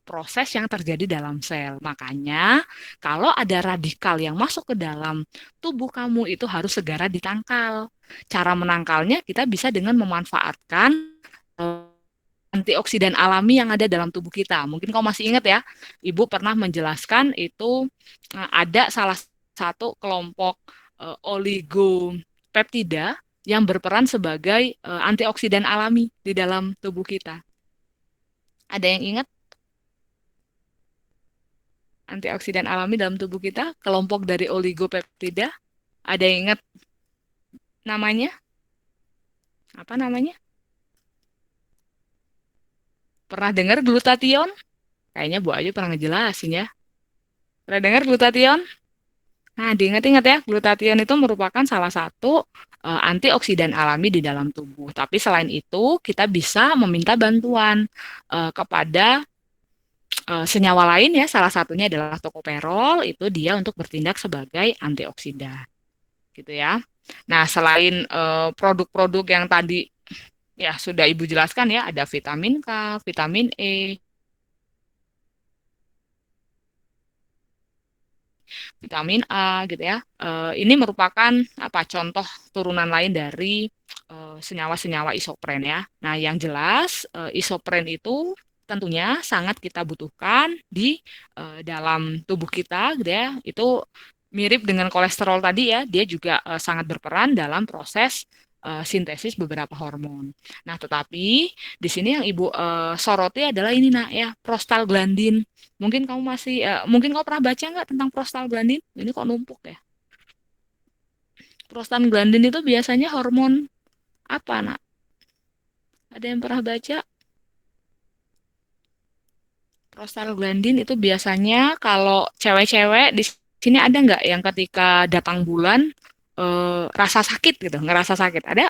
proses yang terjadi dalam sel. Makanya, kalau ada radikal yang masuk ke dalam tubuh kamu itu harus segera ditangkal. Cara menangkalnya kita bisa dengan memanfaatkan eh, antioksidan alami yang ada dalam tubuh kita. Mungkin kau masih ingat ya, Ibu pernah menjelaskan itu ada salah satu kelompok oligopeptida yang berperan sebagai antioksidan alami di dalam tubuh kita. Ada yang ingat antioksidan alami dalam tubuh kita? Kelompok dari oligopeptida? Ada yang ingat namanya? Apa namanya? Pernah dengar glutathione? Kayaknya Bu Ayu pernah ngejelasin ya. Pernah dengar glutathione? Nah, diingat-ingat ya, glutathione itu merupakan salah satu antioksidan alami di dalam tubuh. Tapi selain itu, kita bisa meminta bantuan kepada senyawa lain ya, salah satunya adalah tokoperol, itu dia untuk bertindak sebagai antioksidan. Gitu ya. Nah, selain produk-produk yang tadi ya sudah Ibu jelaskan ya, ada vitamin K, vitamin E, vitamin A gitu ya. Ini merupakan apa contoh turunan lain dari senyawa-senyawa isopren ya. Nah, yang jelas isopren itu tentunya sangat kita butuhkan di dalam tubuh kita gitu ya. Itu mirip dengan kolesterol tadi ya, dia juga sangat berperan dalam proses sintesis beberapa hormon. Nah, tetapi di sini yang Ibu soroti adalah ini nak ya, prostaglandin. Mungkin kau pernah baca nggak tentang prostaglandin? Ini kok numpuk ya. Prostaglandin itu biasanya hormon apa, nak? Ada yang pernah baca? Prostaglandin itu biasanya kalau cewek-cewek di sini ada nggak yang ketika datang bulan rasa sakit gitu, ngerasa sakit? Ada?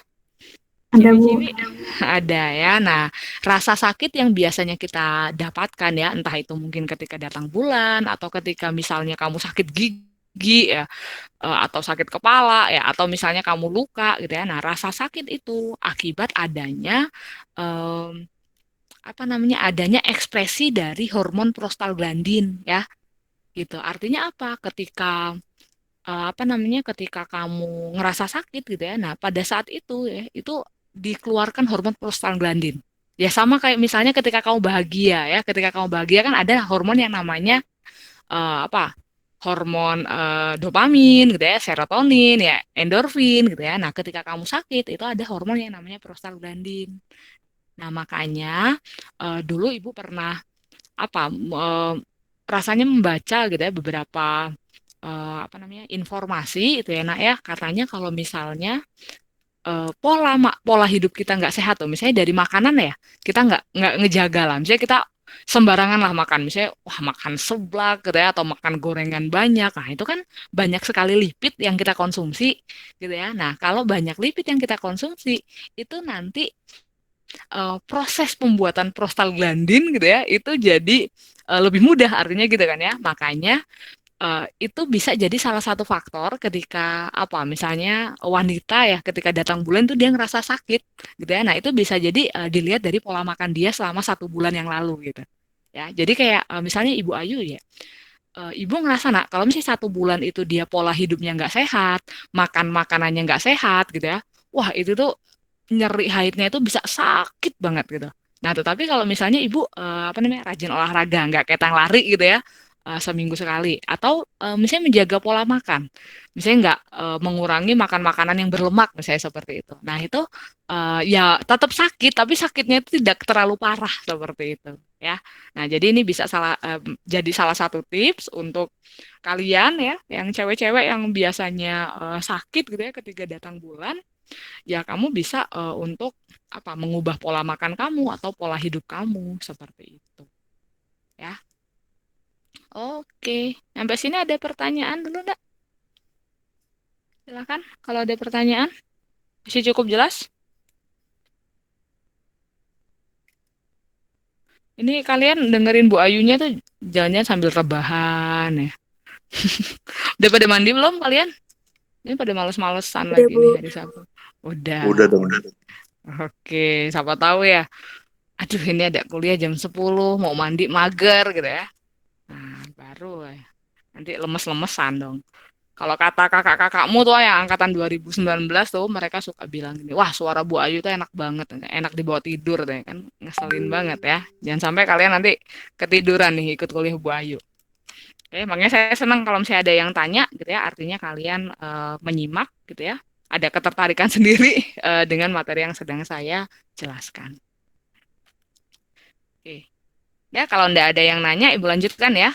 Ada, Bu. Cimi-cimi ada ya. Nah, rasa sakit yang biasanya kita dapatkan ya, entah itu mungkin ketika datang bulan atau ketika misalnya kamu sakit gigi ya, atau sakit kepala ya, atau misalnya kamu luka gitu ya. Nah, rasa sakit itu akibat adanya em, apa namanya? Adanya ekspresi dari hormon prostaglandin ya. Gitu. Artinya apa? Ketika apa namanya? Ketika kamu ngerasa sakit gitu ya. Nah, pada saat itu ya, itu dikeluarkan hormon prostaglandin. Ya sama kayak misalnya ketika kamu bahagia ya, ketika kamu bahagia kan ada hormon yang namanya apa? Hormon dopamin gitu ya, serotonin ya, endorfin gitu ya. Nah, ketika kamu sakit itu ada hormon yang namanya prostaglandin. Nah, makanya dulu Ibu pernah apa rasanya membaca gitu ya beberapa apa namanya informasi itu ya nak ya, katanya kalau misalnya pola hidup kita nggak sehat tuh, misalnya dari makanan ya, kita nggak ngejaga lah, misalnya kita sembarangan lah makan, misalnya wah makan seblak gitu ya, atau makan gorengan banyak, nah itu kan banyak sekali lipid yang kita konsumsi gitu ya. Nah kalau banyak lipid yang kita konsumsi itu nanti proses pembuatan prostaglandin gitu ya itu jadi lebih mudah, artinya gitu kan ya. Makanya itu bisa jadi salah satu faktor ketika apa misalnya wanita ya ketika datang bulan tuh dia ngerasa sakit gitu ya. Nah itu bisa jadi dilihat dari pola makan dia selama 1 bulan yang lalu gitu ya. Jadi kayak misalnya Ibu Ayu ya, Ibu ngerasa nak kalau misalnya 1 bulan itu dia pola hidupnya nggak sehat, makan makanannya nggak sehat gitu ya, wah itu tuh nyeri haidnya itu bisa sakit banget gitu. Nah, tetapi kalau misalnya ibu apa namanya rajin olahraga, nggak kayak tang lari gitu ya, seminggu sekali, atau misalnya menjaga pola makan, misalnya nggak mengurangi makan makanan yang berlemak, misalnya seperti itu. Nah, itu ya tetap sakit, tapi sakitnya itu tidak terlalu parah seperti itu, ya. Nah, jadi ini bisa jadi salah satu tips untuk kalian ya, yang cewek-cewek yang biasanya sakit gitu ya ketika datang bulan, ya kamu bisa untuk apa mengubah pola makan kamu atau pola hidup kamu seperti itu ya. Oke, sampai sini ada pertanyaan dulu enggak? Silakan kalau ada pertanyaan. Masih cukup jelas? Ini kalian dengerin Bu Ayunya tuh jalannya sambil rebahan ya. Udah pada mandi belum kalian? Ini pada males-malesan Udah, lagi nih Bu. hari Sabtu. Udah. Udah dong. Oke, siapa tahu ya. Aduh, ini ada kuliah jam 10, mau mandi mager gitu ya. Nah, baru ya. Nanti lemes-lemesan dong. Kalau kata kakak-kakakmu tuh yang angkatan 2019 tuh mereka suka bilang gini, wah suara Bu Ayu tuh enak banget, enak dibawa tidur deh kan, ngeselin banget ya. Jangan sampai kalian nanti ketiduran nih ikut kuliah Bu Ayu. Oke, makanya saya senang kalau misalnya ada yang tanya gitu ya, artinya kalian menyimak gitu ya, ada ketertarikan sendiri dengan materi yang sedang saya jelaskan. Oke, ya kalau ndak ada yang nanya, Ibu lanjutkan ya.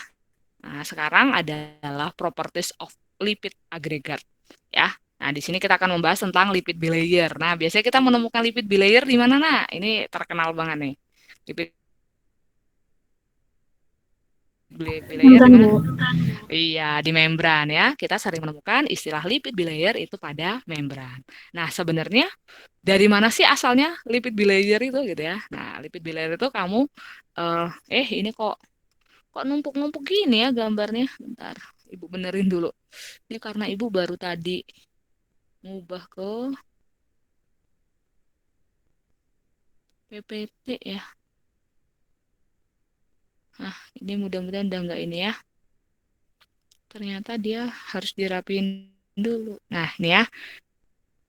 Nah, sekarang adalah properties of lipid aggregate ya. Nah, di sini kita akan membahas tentang lipid bilayer. Nah, biasanya kita menemukan lipid bilayer di mana? Nah, ini terkenal banget nih. Lipid bilayer di Membran, mana? Bu. Iya, di membran ya. Kita sering menemukan istilah lipid bilayer itu pada membran. Nah, sebenarnya dari mana sih asalnya lipid bilayer itu gitu ya? Nah, lipid bilayer itu kamu ini kok numpuk-numpuk gini ya gambarnya. Bentar, Ibu benerin dulu. Ini karena Ibu baru tadi ngubah ke PPT ya. Nah, ini mudah-mudahan udah nggak ini ya. Ternyata dia harus dirapin dulu. Nah, ini ya.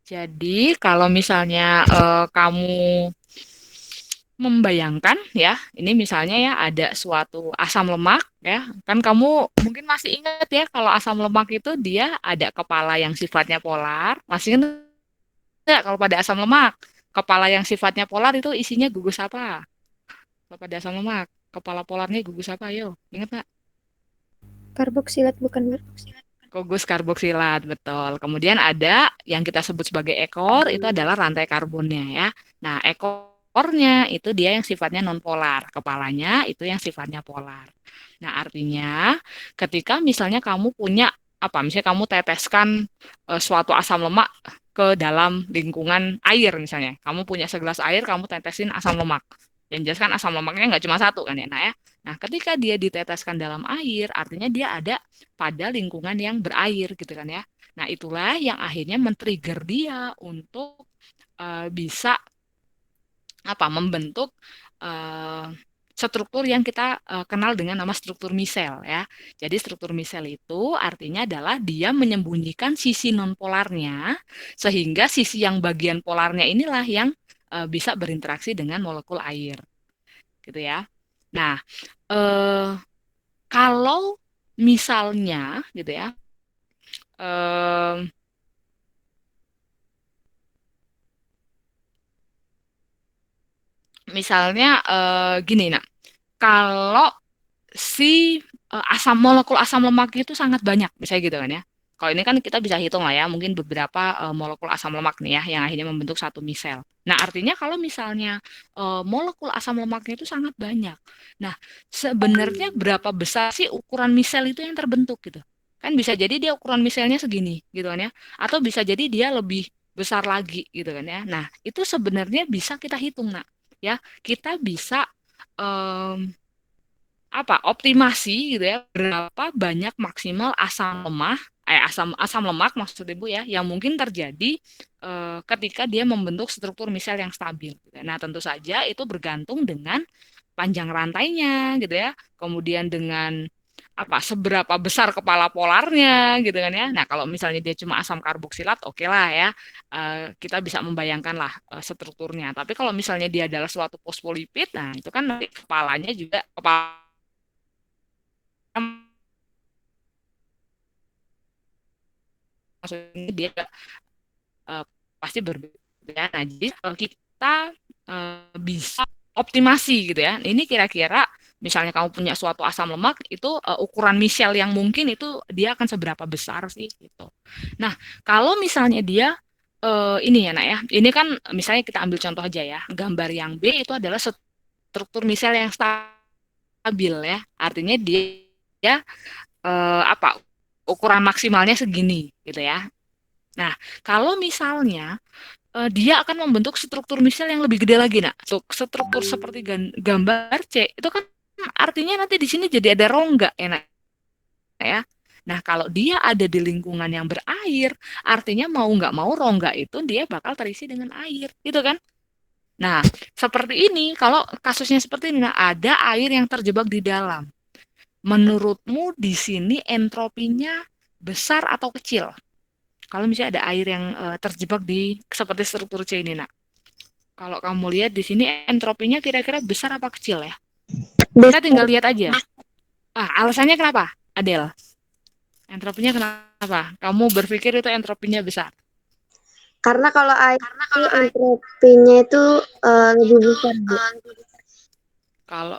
Jadi, kalau misalnya kamu membayangkan ya, ini misalnya ya ada suatu asam lemak ya. Kan kamu mungkin masih ingat ya kalau asam lemak itu dia ada kepala yang sifatnya polar. Masih ingat nggak kalau pada asam lemak? Kepala yang sifatnya polar itu isinya gugus apa? Kalau pada asam lemak, kepala polarnya gugus apa? Yo, ingat nggak? Karboksilat bukan, Bu? Gugus karboksilat, betul. Kemudian ada yang kita sebut sebagai ekor, itu adalah rantai karbonnya ya. Nah, ekornya itu dia yang sifatnya nonpolar, kepalanya itu yang sifatnya polar. Nah, artinya ketika misalnya kamu punya apa, misalnya kamu teteskan suatu asam lemak ke dalam lingkungan air misalnya. Kamu punya segelas air, kamu tetesin asam lemak. Yang jelas kan asam lemaknya nggak cuma satu kan ya, nah ya. Nah, ketika dia diteteskan dalam air, artinya dia ada pada lingkungan yang berair gitu kan ya. Nah, itulah yang akhirnya men-trigger dia untuk bisa apa membentuk eh, struktur yang kita kenal dengan nama struktur misel ya. Jadi struktur misel itu artinya adalah dia menyembunyikan sisi nonpolarnya sehingga sisi yang bagian polarnya inilah yang bisa berinteraksi dengan molekul air gitu ya. Nah, eh, kalau misalnya gitu ya, eh, misalnya gini, nah, kalau si molekul asam lemaknya itu sangat banyak, misalnya gitu kan ya. Kalau ini kan kita bisa hitung lah ya, mungkin beberapa molekul asam lemak nih ya, yang akhirnya membentuk satu misel. Nah, artinya kalau misalnya molekul asam lemaknya itu sangat banyak. Nah, sebenarnya berapa besar sih ukuran misel itu yang terbentuk gitu? Kan bisa jadi dia ukuran miselnya segini gitu kan ya, atau bisa jadi dia lebih besar lagi gitu kan ya. Nah, itu sebenarnya bisa kita hitung, nak. Ya, kita bisa optimasi gitu ya, berapa banyak maksimal asam lemah asam asam lemak maksud Ibu ya, yang mungkin terjadi ketika dia membentuk struktur misel yang stabil gitu ya. Nah, tentu saja itu bergantung dengan panjang rantainya gitu ya, kemudian dengan seberapa besar kepala polarnya gitu kan ya. Nah, kalau misalnya dia cuma asam karboksilat, oke lah ya, kita bisa membayangkan lah strukturnya. Tapi kalau misalnya dia adalah suatu fosfolipid, nah itu kan nanti kepalanya juga kepala maksudnya dia eh, pasti berbeda. Nah, jadi kita bisa optimasi gitu ya. Ini kira-kira misalnya kamu punya suatu asam lemak itu ukuran misel yang mungkin itu dia akan seberapa besar sih gitu. Nah, kalau misalnya dia ini ya nak ya, ini kan misalnya kita ambil contoh aja ya, gambar yang B itu adalah struktur misel yang stabil ya, artinya dia ukuran maksimalnya segini gitu ya. Nah, kalau misalnya dia akan membentuk struktur misel yang lebih gede lagi, nak. Struktur seperti gambar C itu kan artinya nanti di sini jadi ada rongga, ya, nak, ya. Nah, kalau dia ada di lingkungan yang berair, artinya mau nggak mau rongga itu dia bakal terisi dengan air, gitu kan? Nah, seperti ini, kalau kasusnya seperti ini, nah, ada air yang terjebak di dalam. Menurutmu di sini entropinya besar atau kecil? Kalau misalnya ada air yang terjebak di seperti struktur C ini, nak. Kalau kamu lihat di sini entropinya kira-kira besar apa kecil ya? Kita tinggal lihat aja. Alasannya kenapa, Adel? Entropinya kenapa? Kamu berpikir itu entropinya besar? Karena kalau air itu entropinya itu lebih besar, Bu. Kalau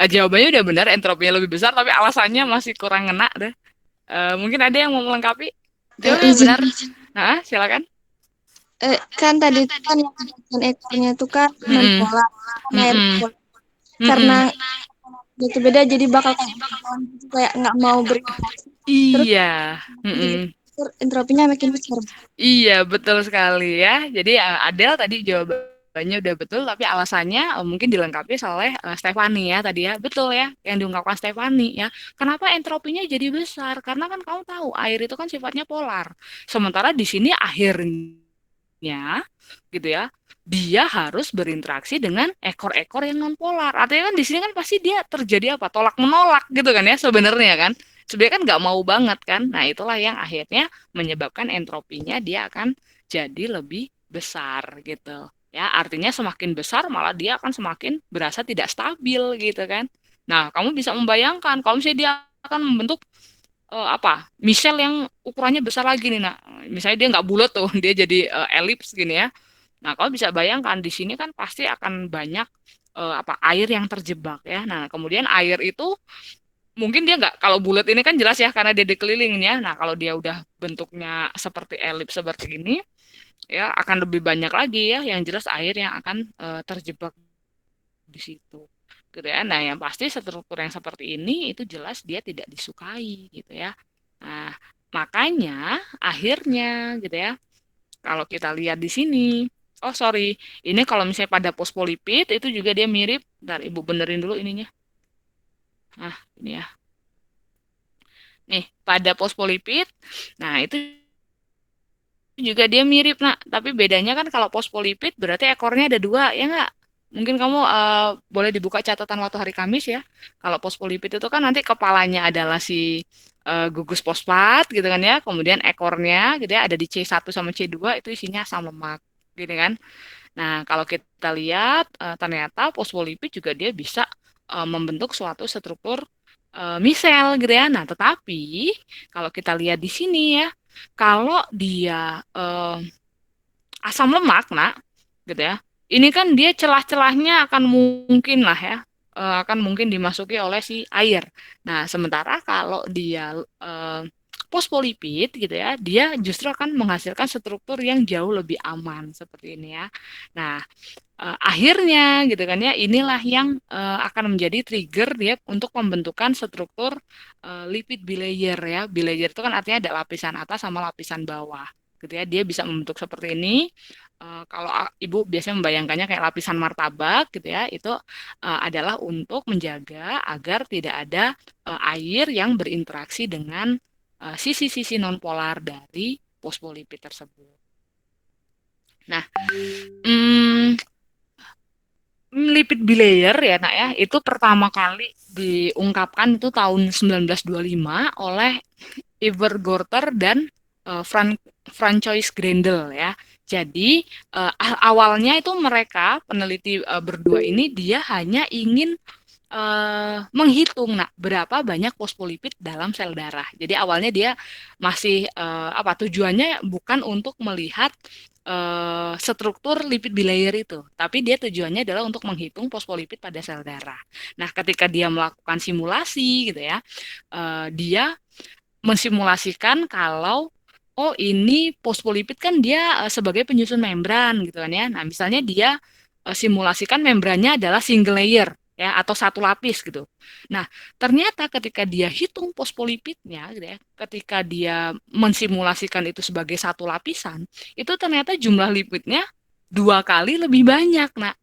jawabannya udah benar, entropinya lebih besar, tapi alasannya masih kurang ngena deh. Mungkin ada yang mau melengkapi? Jawabannya benar. Nah, silakan. Kan tadi itu kan yang bagian ekornya itu kan Mm-mm. menpolar, kan air Mm-mm. polar. Mm-mm. Karena itu beda jadi bakal kayak nggak mau berinteraksi. Terus Iya. Mm-mm. entropinya makin besar. Iya, betul sekali ya. Jadi Adele tadi jawabannya udah betul, tapi alasannya mungkin dilengkapi oleh Stefani ya tadi ya. Betul ya, yang diungkapkan Stefani ya. Kenapa entropinya jadi besar? Karena kan kamu tahu air itu kan sifatnya polar. Sementara di sini akhirnya gitu ya, dia harus berinteraksi dengan ekor-ekor yang non polar. Artinya kan di sini kan pasti dia terjadi tolak menolak gitu kan ya sebenarnya kan. Sebenarnya kan nggak mau banget kan. Nah, itulah yang akhirnya menyebabkan entropinya dia akan jadi lebih besar gitu. Ya, artinya semakin besar malah dia akan semakin berasa tidak stabil gitu kan. Nah, kamu bisa membayangkan kalau misalnya dia akan membentuk misel yang ukurannya besar lagi nih, nah, misalnya dia nggak bulat tuh, dia jadi elips gini ya. Nah, kalau bisa bayangkan di sini kan pasti akan banyak air yang terjebak ya. Nah, kemudian air itu mungkin dia nggak, kalau bulat ini kan jelas ya karena dia dikelilingnya. Nah, kalau dia udah bentuknya seperti elips seperti ini, ya akan lebih banyak lagi ya yang jelas air yang akan terjebak di situ. Gitu ya. Nah, yang pasti struktur yang seperti ini itu jelas dia tidak disukai gitu ya. Nah, makanya akhirnya gitu ya. Kalau kita lihat di sini, oh sorry, ini kalau misalnya pada fosfolipid itu juga dia mirip. Bentar, Ibu benerin dulu ininya. Nah, ini ya. Nih, pada fosfolipid, nah itu juga dia mirip, nak. Tapi bedanya kan kalau fosfolipid berarti ekornya ada dua, ya nggak? Mungkin kamu boleh dibuka catatan waktu hari Kamis ya. Kalau fosfolipid itu kan nanti kepalanya adalah si gugus fosfat gitu kan ya. Kemudian ekornya gitu ya ada di C1 sama C2 itu isinya asam lemak gitu kan. Nah, kalau kita lihat ternyata fosfolipid juga dia bisa membentuk suatu struktur misel gitu ya. Nah, tetapi kalau kita lihat di sini ya, kalau dia asam lemak, nak, gitu ya. Ini kan dia celah-celahnya akan mungkin lah ya. akan mungkin dimasuki oleh si air. Nah, sementara kalau dia fosfolipid gitu ya, dia justru akan menghasilkan struktur yang jauh lebih aman seperti ini ya. Nah, akhirnya gitu kan ya, inilah yang akan menjadi trigger dia untuk pembentukan struktur lipid bilayer ya. Bilayer itu kan artinya ada lapisan atas sama lapisan bawah gitu ya. Dia bisa membentuk seperti ini. Kalau Ibu biasanya membayangkannya kayak lapisan martabak gitu ya, itu adalah untuk menjaga agar tidak ada air yang berinteraksi dengan sisi-sisi nonpolar dari fosfolipid tersebut. Nah, lipid bilayer ya nak ya, itu pertama kali diungkapkan itu tahun 1925 oleh Iver Gorter dan Francois Grendel ya. Jadi awalnya itu mereka peneliti berdua ini dia hanya ingin menghitung berapa banyak fosfolipid dalam sel darah. Jadi awalnya dia masih tujuannya bukan untuk melihat struktur lipid bilayer itu, tapi dia tujuannya adalah untuk menghitung fosfolipid pada sel darah. Nah, ketika dia melakukan simulasi gitu ya, dia mensimulasikan kalau ini fosfolipid kan dia sebagai penyusun membran gitu kan ya. Nah, misalnya dia simulasikan membrannya adalah single layer ya atau satu lapis gitu. Nah, ternyata ketika dia hitung fosfolipidnya gitu ya, ketika dia mensimulasikan itu sebagai satu lapisan, itu ternyata jumlah lipidnya 2 kali lebih banyak. Nah,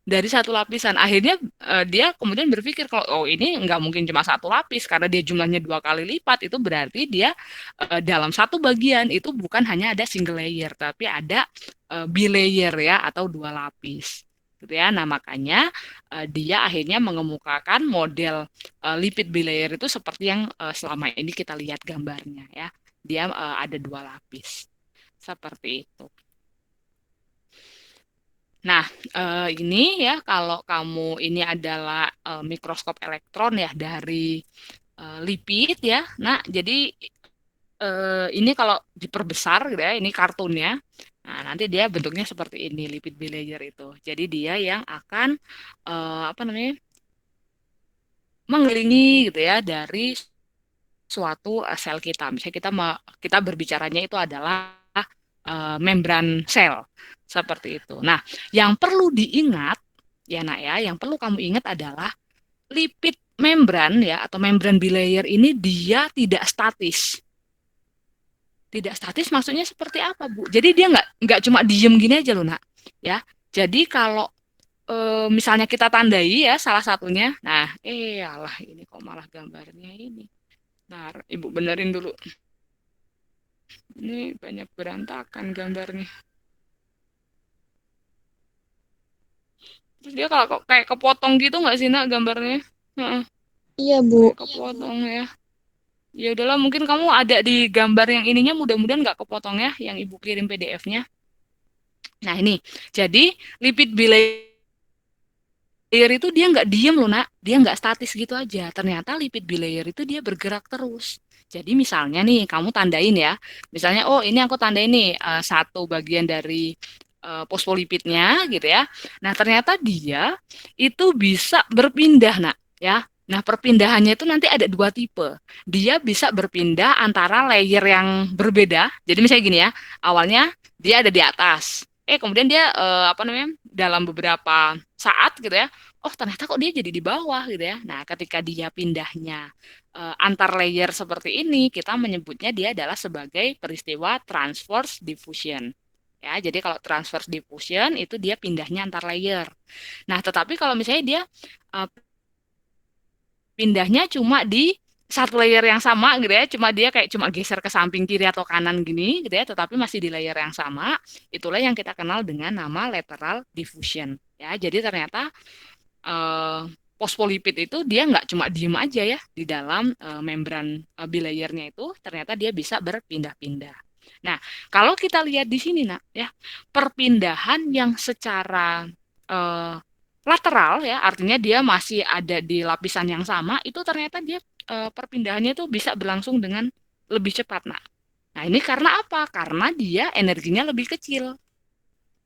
dari satu lapisan. Akhirnya dia kemudian berpikir kalau ini nggak mungkin cuma satu lapis karena dia jumlahnya 2 kali lipat, itu berarti dia dalam satu bagian itu bukan hanya ada single layer tapi ada bilayer ya atau 2 lapis. Gitu ya. Nah, makanya dia akhirnya mengemukakan model lipid bilayer itu seperti yang selama ini kita lihat gambarnya ya. Dia ada 2 lapis. Seperti itu. Nah, ini ya kalau kamu ini adalah mikroskop elektron ya dari lipid ya. Nah, jadi ini kalau diperbesar gitu ya, ini kartunnya. Nah, nanti dia bentuknya seperti ini lipid bilayer itu. Jadi dia yang akan mengelilingi gitu ya dari suatu sel kita. Misalnya kita berbicaranya itu adalah membran sel seperti itu. Nah, yang perlu diingat ya nak ya, yang perlu kamu ingat adalah lipid membran ya atau membran bilayer ini dia tidak statis. Tidak statis maksudnya seperti apa, Bu? Jadi dia nggak cuma diem gini aja loh nak ya. Jadi kalau misalnya kita tandai ya salah satunya, nah alah ini kok malah gambarnya ini. Nah, Ibu benerin dulu. Ini banyak berantakan gambarnya. Terus dia kalau kayak kepotong gitu nggak sih nak gambarnya? Iya, Bu. Kayak kepotong ya. Ya udahlah, mungkin kamu ada di gambar yang ininya, mudah-mudahan nggak kepotong ya, yang Ibu kirim PDF-nya. Nah ini, jadi lipid bilayer itu dia nggak diem loh nak, dia nggak statis gitu aja. Ternyata lipid bilayer itu dia bergerak terus. Jadi misalnya nih, kamu tandain ya, misalnya ini aku tandain nih satu bagian dari fosfolipidnya gitu ya. Nah ternyata dia itu bisa berpindah nak ya. Nah perpindahannya itu nanti ada 2 tipe. Dia bisa berpindah antara layer yang berbeda. Jadi misalnya gini ya, awalnya dia ada di atas. Kemudian dia dalam beberapa saat gitu ya, ternyata kok dia jadi di bawah gitu ya. Nah ketika dia pindahnya antar layer seperti ini, kita menyebutnya dia adalah sebagai peristiwa transverse diffusion. Ya, jadi kalau transverse diffusion itu dia pindahnya antar layer. Nah, tetapi kalau misalnya dia pindahnya cuma di satu layer yang sama gitu ya, dia cuma geser ke samping kiri atau kanan gini gitu ya, tetapi masih di layer yang sama, itulah yang kita kenal dengan nama lateral diffusion. Ya, jadi ternyata fosfolipid itu dia nggak cuma diem aja ya di dalam membran bilayernya itu, ternyata dia bisa berpindah-pindah. Nah, kalau kita lihat di sini nak ya, perpindahan yang secara lateral ya, artinya dia masih ada di lapisan yang sama, itu ternyata dia perpindahannya itu bisa berlangsung dengan lebih cepat nak. Nah, ini karena apa? Karena dia energinya lebih kecil.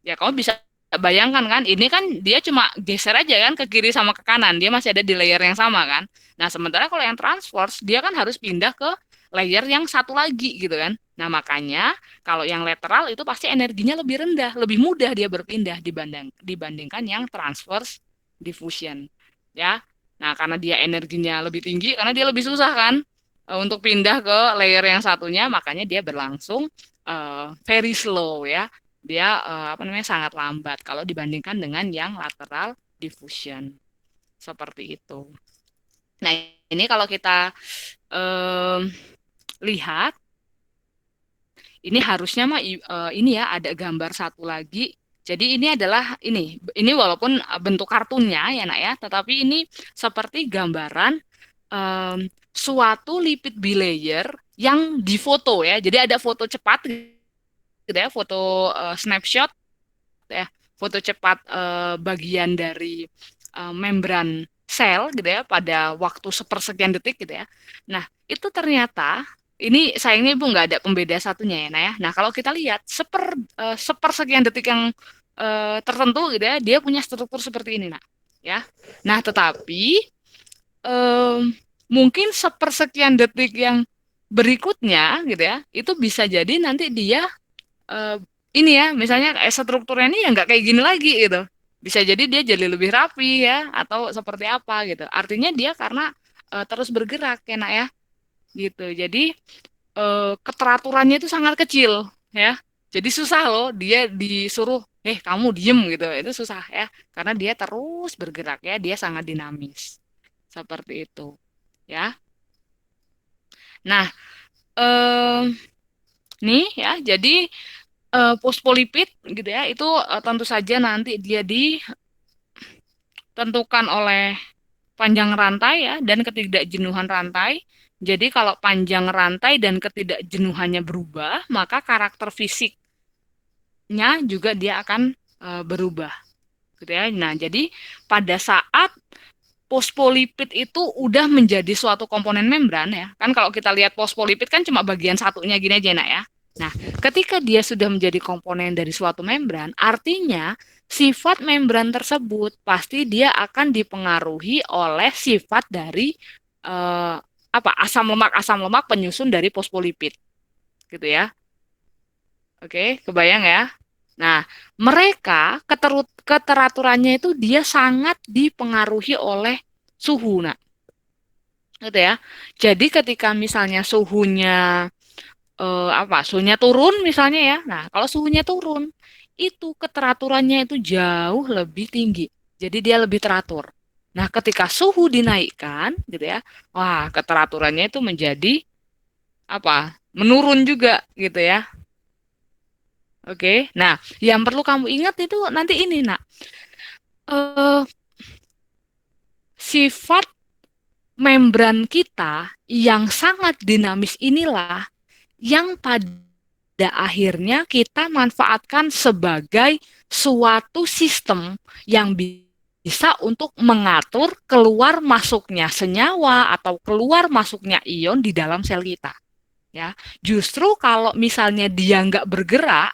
Ya, kamu bisa bayangkan kan, ini kan dia cuma geser aja kan ke kiri sama ke kanan, dia masih ada di layer yang sama kan. Nah, sementara kalau yang transverse, dia kan harus pindah ke layer yang satu lagi gitu kan. Nah, makanya kalau yang lateral itu pasti energinya lebih rendah, lebih mudah dia berpindah dibandingkan yang transverse diffusion. Ya. Nah, karena dia energinya lebih tinggi, karena dia lebih susah kan untuk pindah ke layer yang satunya, makanya dia berlangsung very slow ya. Dia apa namanya sangat lambat kalau dibandingkan dengan yang lateral diffusion. Seperti itu. Nah, ini kalau kita lihat, ini harusnya mah ini ya ada gambar satu lagi. Jadi ini adalah ini walaupun bentuk kartunnya ya nak ya, tetapi ini seperti gambaran suatu lipid bilayer yang difoto ya. Jadi ada foto cepat gitu ya, foto snapshot ya, foto cepat bagian dari membran sel gitu ya pada waktu sepersekian detik gitu ya. Nah, itu ternyata ini sayangnya Ibu nggak ada pembeda satunya ya, nah ya. Nah, kalau kita lihat sepersekian detik yang tertentu gitu ya, dia punya struktur seperti ini, nak. Ya. Nah, tetapi mungkin sepersekian detik yang berikutnya gitu ya, itu bisa jadi nanti dia ini ya, misalnya strukturnya ini ya nggak kayak gini lagi gitu. Bisa jadi dia jadi lebih rapi ya, atau seperti apa gitu. Artinya dia karena terus bergerak ya nak ya, gitu. Jadi keteraturannya itu sangat kecil ya. Jadi susah loh dia disuruh, kamu diem gitu, itu susah ya. Karena dia terus bergerak ya, dia sangat dinamis. Seperti itu ya. Nah, nih ya, jadi fosfolipid gitu ya, itu tentu saja nanti dia ditentukan oleh panjang rantai ya dan ketidakjenuhan rantai. Jadi kalau panjang rantai dan ketidakjenuhannya berubah, maka karakter fisiknya juga dia akan berubah. Gitu ya. Nah, jadi pada saat fosfolipid itu udah menjadi suatu komponen membran ya. Kan kalau kita lihat fosfolipid kan cuma bagian satunya gini aja nak ya. Nah, ketika dia sudah menjadi komponen dari suatu membran, artinya sifat membran tersebut pasti dia akan dipengaruhi oleh sifat dari asam lemak penyusun dari fosfolipid. Gitu ya. Oke, kebayang ya? Nah, mereka keteraturannya itu dia sangat dipengaruhi oleh suhu, nak. Gitu ya. Jadi ketika misalnya suhunya suhunya turun misalnya ya. Nah, kalau suhunya turun, itu keteraturannya itu jauh lebih tinggi. Jadi dia lebih teratur. Nah, ketika suhu dinaikkan, gitu ya, wah keteraturannya itu menjadi menurun juga, gitu ya. Oke, nah yang perlu kamu ingat itu nanti ini, nak, sifat membran kita yang sangat dinamis inilah yang pada akhirnya kita manfaatkan sebagai suatu sistem yang bisa untuk mengatur keluar masuknya senyawa atau keluar masuknya ion di dalam sel kita. Ya, justru kalau misalnya dia nggak bergerak,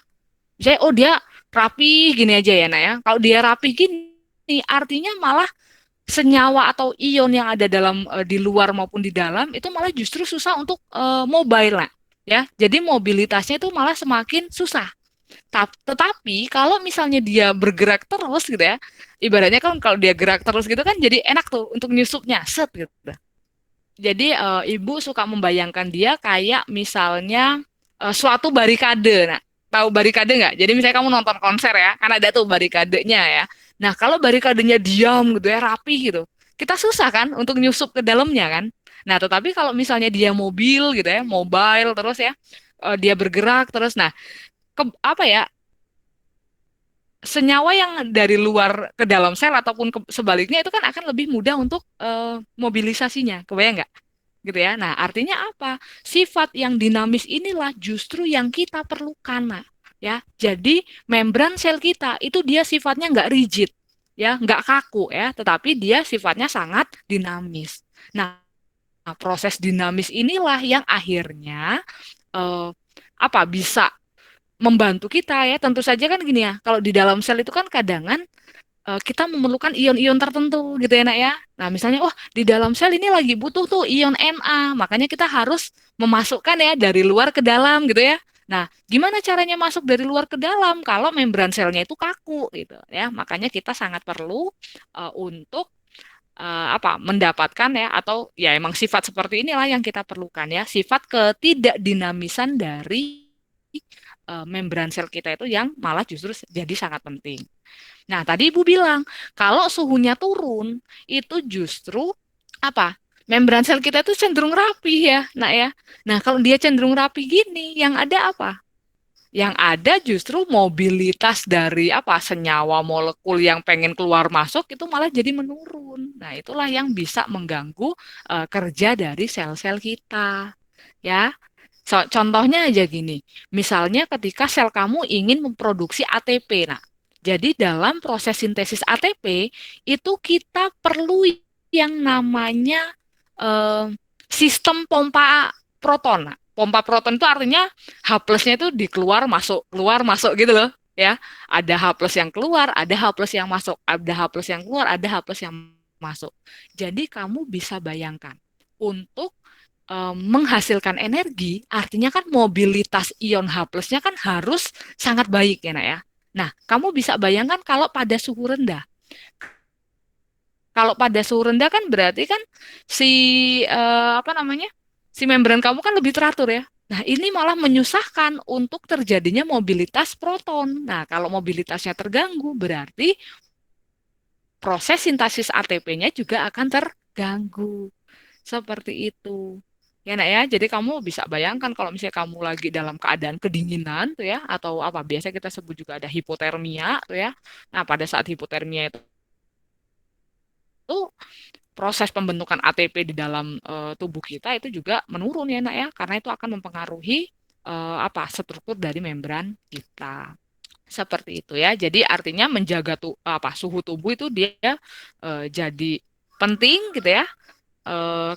misalnya dia rapi gini aja ya, nak ya. Kalau dia rapi gini, artinya malah senyawa atau ion yang ada dalam di luar maupun di dalam itu malah justru susah untuk mobile, nak. Ya, jadi mobilitasnya itu malah semakin susah. Tetapi kalau misalnya dia bergerak terus gitu ya, ibaratnya kan kalau dia gerak terus gitu kan jadi enak tuh untuk nyusupnya, set gitu. Jadi ibu suka membayangkan dia kayak misalnya suatu barikade. Nah, tahu barikade nggak? Jadi misalnya kamu nonton konser ya, kan ada tuh barikadenya ya. Nah, kalau barikadenya diam gitu ya, rapi gitu, kita susah kan untuk nyusup ke dalamnya kan. Nah, tetapi kalau misalnya dia mobil gitu ya, mobile terus ya, dia bergerak terus. Nah, senyawa yang dari luar ke dalam sel ataupun sebaliknya itu kan akan lebih mudah untuk mobilisasinya. Kebayang nggak? Gitu ya. Nah, artinya apa? Sifat yang dinamis inilah justru yang kita perlukan, nah. Ya, jadi membran sel kita itu dia sifatnya nggak rigid, ya, nggak kaku ya, tetapi dia sifatnya sangat dinamis. Nah, proses dinamis inilah yang akhirnya bisa membantu kita ya. Tentu saja kan gini ya, kalau di dalam sel itu kan kadangan kita memerlukan ion-ion tertentu gitu ya nak ya. Nah misalnya, oh di dalam sel ini lagi butuh tuh ion Na, makanya kita harus memasukkan ya dari luar ke dalam gitu ya. Nah, gimana caranya masuk dari luar ke dalam kalau membran selnya itu kaku gitu ya. Makanya kita sangat perlu untuk apa mendapatkan ya atau ya emang sifat seperti inilah yang kita perlukan ya, sifat ketidakdinamisan dari membran sel kita itu yang malah justru jadi sangat penting. Nah, tadi Ibu bilang kalau suhunya turun itu justru apa? Membran sel kita itu cenderung rapi ya, nak ya. Nah, kalau dia cenderung rapi gini, yang ada apa? Yang ada justru mobilitas dari apa senyawa molekul yang pengen keluar masuk itu malah jadi menurun. Nah, itulah yang bisa mengganggu kerja dari sel-sel kita. Ya, contohnya aja gini, misalnya ketika sel kamu ingin memproduksi ATP. Nah, jadi dalam proses sintesis ATP itu kita perlu yang namanya eh, sistem pompa proton. Nah, pompa proton itu artinya H plusnya itu keluar masuk gitu loh. Ya, ada H plus yang keluar, ada H plus yang masuk, ada H plus yang keluar, ada H plus yang masuk. Jadi kamu bisa bayangkan untuk menghasilkan energi, artinya kan mobilitas ion H plusnya kan harus sangat baik ya nak ya. Nah, kamu bisa bayangkan kalau pada suhu rendah. Kalau pada suhu rendah kan berarti kan si apa namanya? Si membran kamu kan lebih teratur ya. Nah, ini malah menyusahkan untuk terjadinya mobilitas proton. Nah, kalau mobilitasnya terganggu berarti proses sintesis ATP-nya juga akan terganggu. Seperti itu. Ya, nak ya. Jadi kamu bisa bayangkan kalau misalnya kamu lagi dalam keadaan kedinginan tuh ya atau apa biasa kita sebut juga ada hipotermia tuh ya. Nah, pada saat hipotermia itu proses pembentukan ATP di dalam tubuh kita itu juga menurun ya, nak ya, karena itu akan mempengaruhi apa struktur dari membran kita. Seperti itu ya. Jadi artinya menjaga apa suhu tubuh itu dia jadi penting gitu ya.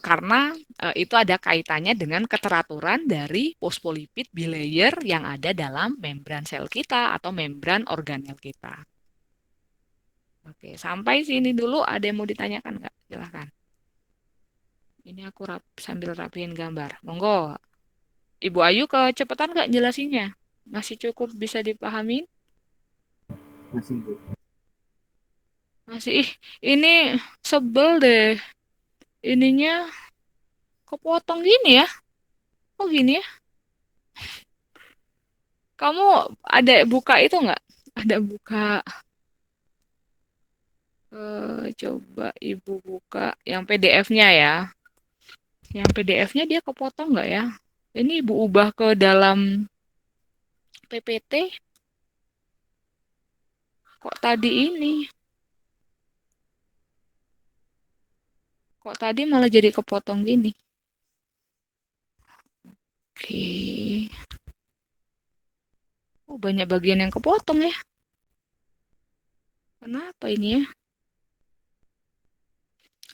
Karena itu ada kaitannya dengan keteraturan dari fosfolipid bilayer yang ada dalam membran sel kita atau membran organel kita. Oke, sampai sini dulu ada yang mau ditanyakan nggak? Silahkan. Ini aku sambil rapiin gambar. Monggo, Ibu Ayu kecepatan nggak jelasinnya? Masih cukup bisa dipahami? Masih Bu. Masih, ini sebel deh. Ininya kepotong gini ya? Kok gini ya? Kamu ada buka itu nggak? Ada buka, coba Ibu buka yang PDF-nya ya. Yang PDF-nya dia kepotong nggak ya? Ini Ibu ubah ke dalam PPT. Kok tadi ini? Kok tadi malah jadi kepotong gini? Oke. Oh, banyak bagian yang kepotong ya. Kenapa ini ya?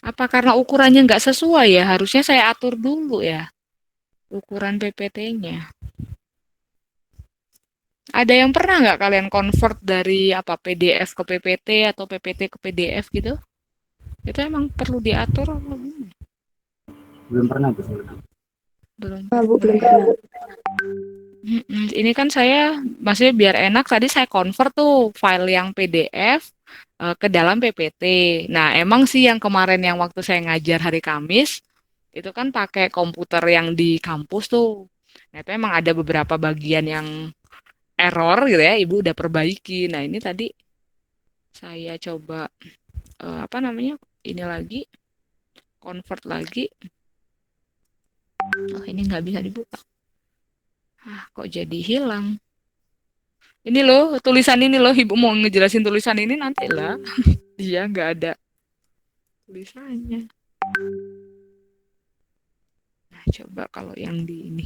Apa karena ukurannya nggak sesuai ya? Harusnya saya atur dulu ya ukuran PPT-nya. Ada yang pernah nggak kalian convert dari apa PDF ke PPT atau PPT ke PDF gitu? Itu emang perlu diatur apa gimana? Belum pernah Bu. Belum Bu, belum pernah. pernah. Ini kan saya maksudnya biar enak tadi saya convert tuh file yang PDF ke dalam PPT. Nah, emang sih yang kemarin yang waktu saya ngajar hari Kamis itu kan pakai komputer yang di kampus tuh. Nah, itu emang ada beberapa bagian yang error gitu ya, Ibu udah perbaiki. Nah, ini tadi saya coba apa namanya? Ini lagi convert lagi. Oh, ini nggak bisa dibuka. Kok jadi hilang? Ini loh, tulisan ini loh, Ibu mau ngejelasin tulisan ini nanti lah. Dia nggak ada tulisannya. Nah, coba kalau yang di ini.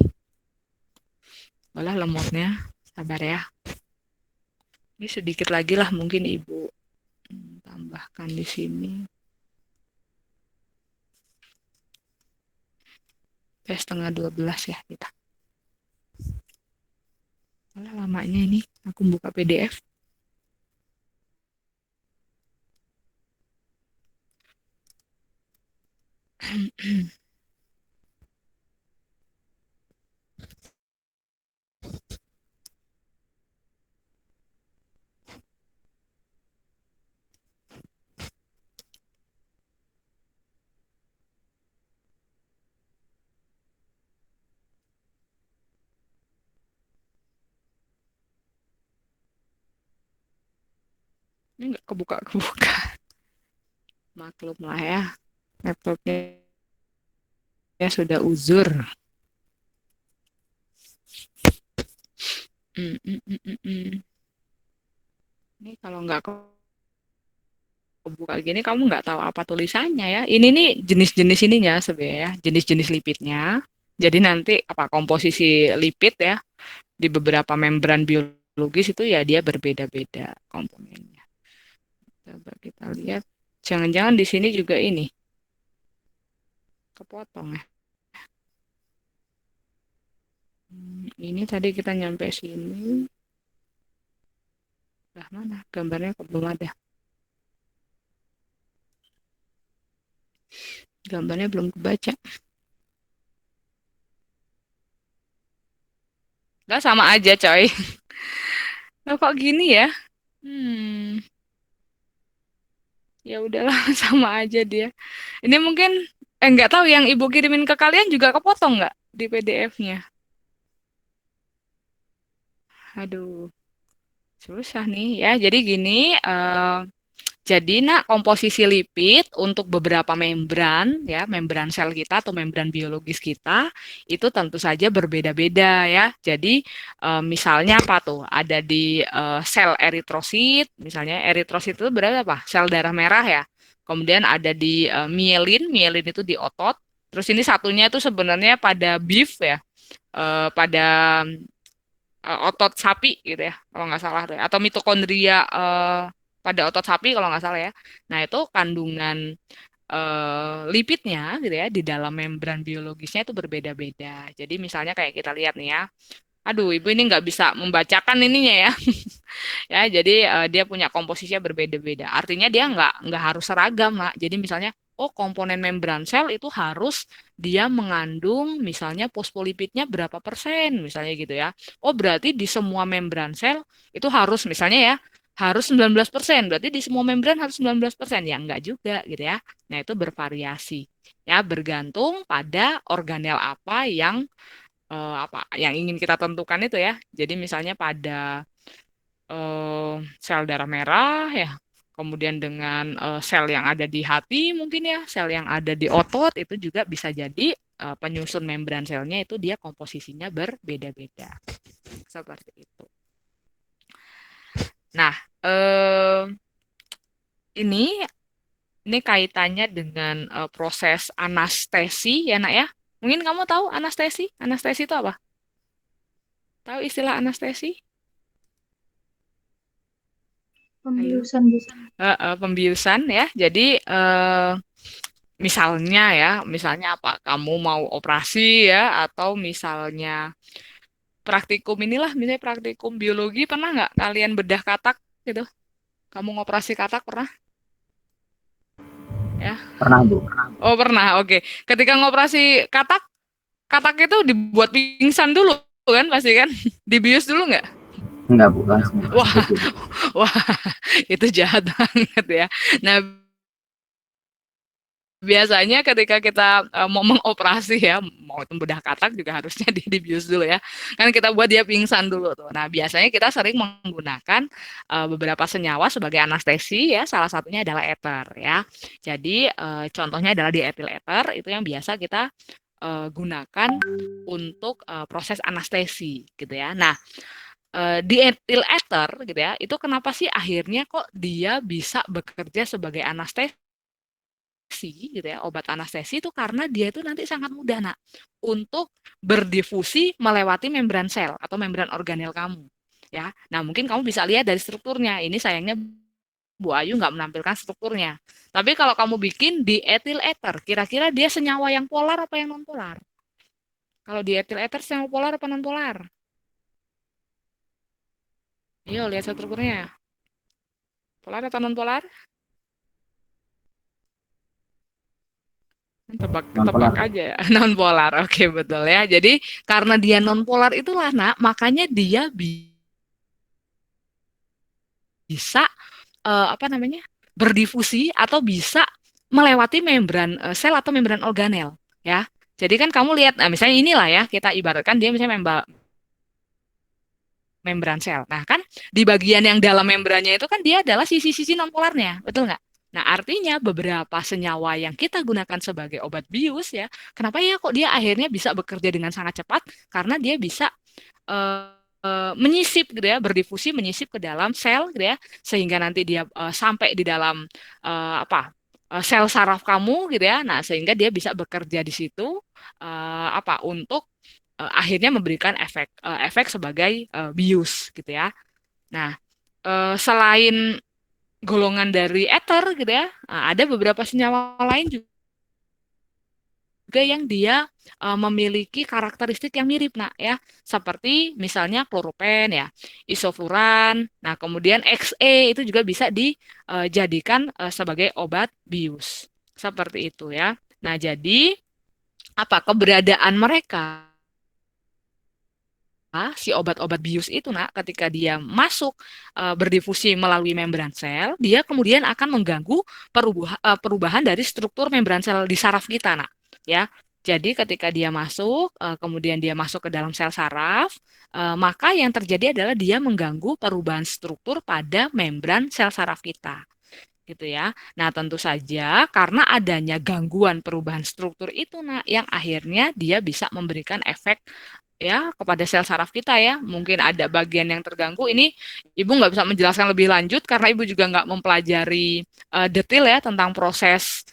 Olah lemotnya, sabar ya. Ini sedikit lagi lah mungkin Ibu tambahkan di sini. Setengah 12 ya kita. Malah lamanya ini aku buka PDF. Ini nggak kebuka. Maklum lah ya, laptopnya sudah uzur. Mm, mm, mm, mm, mm. Ini kalau nggak kebuka gini kamu nggak tahu apa tulisannya ya. Ini nih jenis-jenis ininya sebenarnya, ya, jenis-jenis lipidnya. Jadi nanti apa komposisi lipid ya di beberapa membran biologis itu ya dia berbeda-beda komponennya. Coba kita lihat. Jangan-jangan di sini juga ini kepotong ya. Ini tadi kita nyampe sini. Lah mana gambarnya kok belum ada. Gambarnya belum kebaca. Lah sama aja coy. Lah kok gini ya? Ya udahlah sama aja dia. Ini mungkin nggak tahu yang ibu kirimin ke kalian juga kepotong nggak di PDF-nya. Aduh, susah nih ya. Jadi gini, jadi nak komposisi lipid untuk beberapa membran ya, membran sel kita atau membran biologis kita itu tentu saja berbeda-beda ya. Jadi misalnya apa tuh? Ada di sel eritrosit, misalnya eritrosit itu berarti apa? Sel darah merah ya. Kemudian ada di mielin, mielin itu di otot. Terus ini satunya itu sebenarnya pada beef ya, pada otot sapi gitu ya, kalau nggak salah deh. Atau mitokondria pada otot sapi kalau nggak salah ya. Nah itu kandungan lipidnya gitu ya di dalam membran biologisnya itu berbeda-beda. Jadi misalnya kayak kita lihat nih ya. Aduh, ibu ini nggak bisa membacakan ininya ya. Ya, jadi dia punya komposisinya berbeda-beda. Artinya dia nggak harus seragam, Mak. Jadi misalnya, oh komponen membran sel itu harus dia mengandung misalnya fosfolipidnya berapa persen, misalnya gitu ya. Oh berarti di semua membran sel itu harus misalnya ya, harus 19%. Berarti di semua membran harus 19%. Ya enggak juga gitu ya. Nah itu bervariasi. Ya bergantung pada organel apa yang ingin kita tentukan itu ya. Jadi misalnya pada sel darah merah ya, kemudian dengan sel yang ada di hati mungkin ya, sel yang ada di otot itu juga bisa jadi penyusun membran selnya itu dia komposisinya berbeda-beda. Seperti itu. Nah, ini kaitannya dengan proses anestesi ya, Nak ya. Mungkin kamu tahu anestesi? Anestesi itu apa? Tahu istilah anestesi? Pembiusan bisa. Pembiusan ya. Jadi misalnya apa? Kamu mau operasi ya, atau misalnya praktikum inilah, misalnya praktikum biologi pernah nggak kalian bedah katak gitu? Kamu ngoperasi katak pernah? Ya. Pernah, Bu. Oh pernah. Oke. Ketika ngoperasi katak, katak itu dibuat pingsan dulu kan pasti kan? Dibius dulu nggak? Enggak, Bu. Langsung. Wah, wah, itu jahat banget ya. Nah, biasanya ketika kita mau mengoperasi ya, mau itu bedah katak juga harusnya dibius dulu ya. Kan kita buat dia pingsan dulu tuh. Nah, biasanya kita sering menggunakan beberapa senyawa sebagai anestesi ya. Salah satunya adalah ether ya. Jadi contohnya adalah diethil ether itu yang biasa kita gunakan untuk proses anestesi gitu ya. Nah, diethil ether gitu ya. Itu kenapa sih akhirnya kok dia bisa bekerja sebagai anestesi gitu ya, obat anestesi itu karena dia itu nanti sangat mudah nak untuk berdifusi melewati membran sel atau membran organel kamu ya. Nah mungkin kamu bisa lihat dari strukturnya. Ini sayangnya Bu Ayu nggak menampilkan strukturnya. Tapi kalau kamu bikin di ethyl ether, kira-kira dia senyawa yang polar apa yang non polar? Kalau di ethyl ether senyawa polar apa non polar? Ayo lihat strukturnya. Polar atau non polar? Tebak-tebak Non-polar. aja. Non polar. Oke, betul ya. Jadi karena dia non polar itulah nak, makanya dia bisa apa namanya? Berdifusi atau bisa melewati membran sel atau membran organel ya. Jadi kan kamu lihat, nah misalnya inilah ya, kita ibaratkan dia misalnya membran sel. Nah kan di bagian yang dalam membrannya itu kan dia adalah sisi-sisi nonpolarnya, betul nggak? Nah artinya beberapa senyawa yang kita gunakan sebagai obat bius ya, kenapa ya kok dia akhirnya bisa bekerja dengan sangat cepat? Karena dia bisa menyisip gitu ya, berdifusi menyisip ke dalam sel gitu ya, sehingga nanti dia sampai di dalam sel saraf kamu gitu ya. Nah, sehingga dia bisa bekerja di situ untuk akhirnya memberikan efek sebagai bius gitu ya. Nah, selain golongan dari ether gitu ya, ada beberapa senyawa lain juga yang dia memiliki karakteristik yang mirip nak ya, seperti misalnya kloropen ya, isofuran. Nah kemudian Xe itu juga bisa dijadikan sebagai obat bius seperti itu ya. Nah jadi keberadaan mereka, si obat-obat bius itu nak, ketika dia masuk berdifusi melalui membran sel, dia kemudian akan mengganggu perubahan dari struktur membran sel di saraf kita nak ya. Jadi ketika dia masuk kemudian dia masuk ke dalam sel saraf, maka yang terjadi adalah dia mengganggu perubahan struktur pada membran sel saraf kita gitu ya. Nah, tentu saja karena adanya gangguan perubahan struktur itu nah yang akhirnya dia bisa memberikan efek ya kepada sel saraf kita ya. Mungkin ada bagian yang terganggu. Ini Ibu nggak bisa menjelaskan lebih lanjut karena Ibu juga nggak mempelajari detail ya tentang proses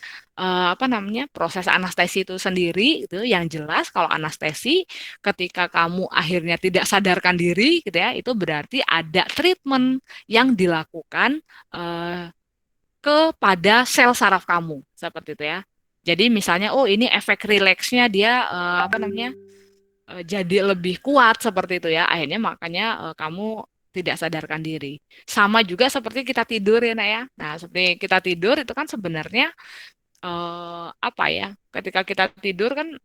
proses anestesi itu sendiri itu. Yang jelas kalau anestesi ketika kamu akhirnya tidak sadarkan diri gitu ya, itu berarti ada treatment yang dilakukan kepada sel saraf kamu seperti itu ya. Jadi misalnya ini efek rileksnya dia jadi lebih kuat seperti itu ya. Akhirnya makanya kamu tidak sadarkan diri. Sama juga seperti kita tidur ya nak ya. Nah seperti kita tidur itu kan sebenarnya ketika kita tidur kan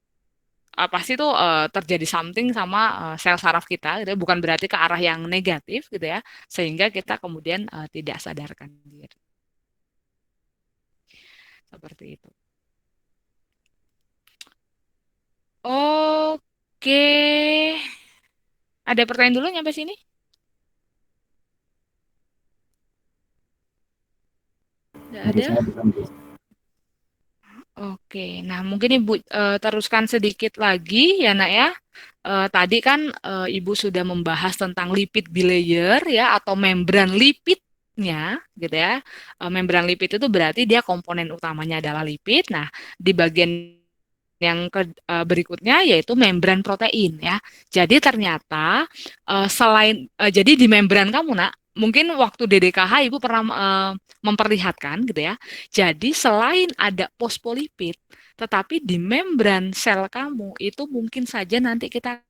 pasti tuh terjadi something sama sel saraf kita gitu ya. Bukan berarti ke arah yang negatif gitu ya, sehingga kita kemudian tidak sadarkan diri seperti itu. Oke, ada pertanyaan dulu nyampe sini? Nggak Jadi ada? saya belum bisa. Oke, nah mungkin Ibu teruskan sedikit lagi ya nak ya. Tadi kan Ibu sudah membahas tentang lipid bilayer ya atau membran lipidnya gitu ya. Membran lipid itu berarti dia komponen utamanya adalah lipid. Nah, di bagian yang berikutnya yaitu membran protein ya. Jadi ternyata jadi di membran kamu nak, mungkin waktu DDKH Ibu pernah memperlihatkan gitu ya. Jadi selain ada fosfolipid, tetapi di membran sel kamu itu mungkin saja nanti kita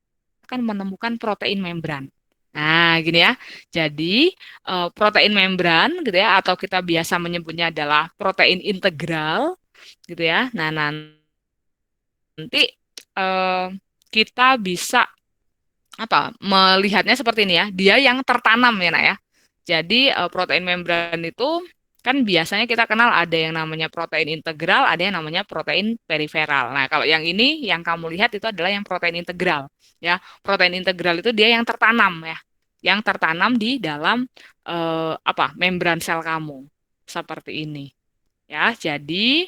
akan menemukan protein membran. Nah, gini ya. Jadi protein membran gitu ya atau kita biasa menyebutnya adalah protein integral gitu ya. Nah, nanti kita bisa melihatnya seperti ini ya. Dia yang tertanam ya nak ya. Jadi protein membran itu kan biasanya kita kenal ada yang namanya protein integral, ada yang namanya protein periferal. Nah, kalau yang ini yang kamu lihat itu adalah yang protein integral ya. Protein integral itu dia yang tertanam ya. Yang tertanam di dalam membran sel kamu. Seperti ini. Ya, jadi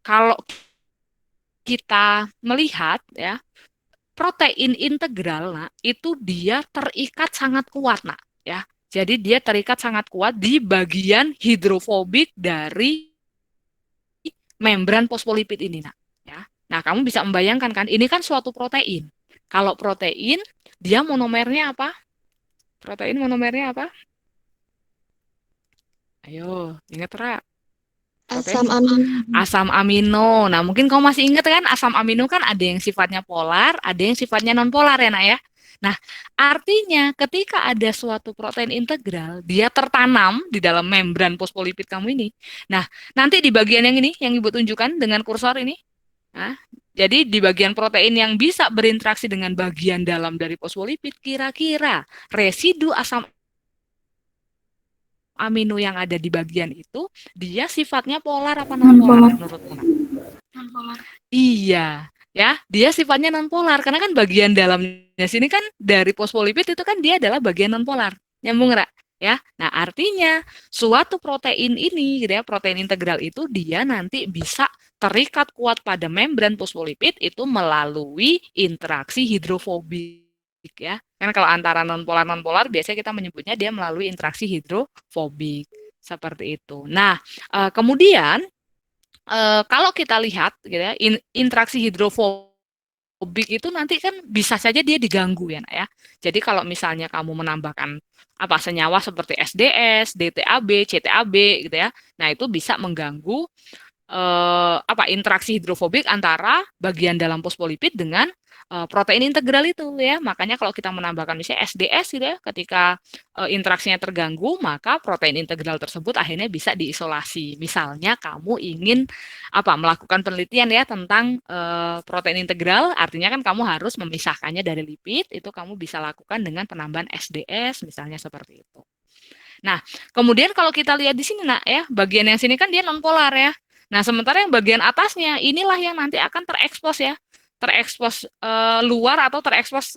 kalau kita melihat ya protein integral nak itu dia terikat sangat kuat nak ya. Jadi dia terikat sangat kuat di bagian hidrofobik dari membran fosfolipid ini nak ya. Nah, kamu bisa membayangkan kan ini kan suatu protein. Kalau protein dia monomernya apa? Protein monomernya apa? Ayo, ingat Ra. Asam amino. Asam amino. Nah, mungkin kamu masih ingat kan asam amino kan ada yang sifatnya polar, ada yang sifatnya non polar ya, Nak ya. Nah, Artinya ketika ada suatu protein integral, dia tertanam di dalam membran fosfolipid kamu ini. Nah, nanti di bagian yang ini, yang Ibu tunjukkan dengan kursor ini, nah, jadi di bagian protein yang bisa berinteraksi dengan bagian dalam dari fosfolipid, kira-kira residu asam amino yang ada di bagian itu, dia sifatnya polar apa non-polar menurutmu? Non-polar. Iya, ya, dia sifatnya non-polar karena kan bagian dalamnya sini kan dari fosfolipid itu kan dia adalah bagian non-polar. Nyambung nggak? Ya. Nah, artinya suatu protein ini gitu ya, protein integral itu dia nanti bisa terikat kuat pada membran fosfolipid itu melalui interaksi hidrofobik ya. Karena kalau antara non-polar biasanya kita menyebutnya dia melalui interaksi hidrofobik seperti itu. Nah, kemudian kalau kita lihat gitu ya, interaksi hidrofobik itu nanti kan bisa saja dia diganggu ya, Nak, ya. Jadi kalau misalnya kamu menambahkan apa senyawa seperti SDS, DTAB, CTAB gitu ya. Nah, itu bisa mengganggu interaksi hidrofobik antara bagian dalam fosfolipid dengan protein integral itu ya. Makanya kalau kita menambahkan misalnya SDS gitu ya, ketika interaksinya terganggu, maka protein integral tersebut akhirnya bisa diisolasi. Misalnya kamu ingin melakukan penelitian ya tentang protein integral, artinya kan kamu harus memisahkannya dari lipid, itu kamu bisa lakukan dengan penambahan SDS misalnya seperti itu. Nah, kemudian kalau kita lihat di sini Nak ya, bagian yang sini kan dia nonpolar ya. Nah, sementara yang bagian atasnya inilah yang nanti akan terekspos ya. Terekspos luar atau terekspos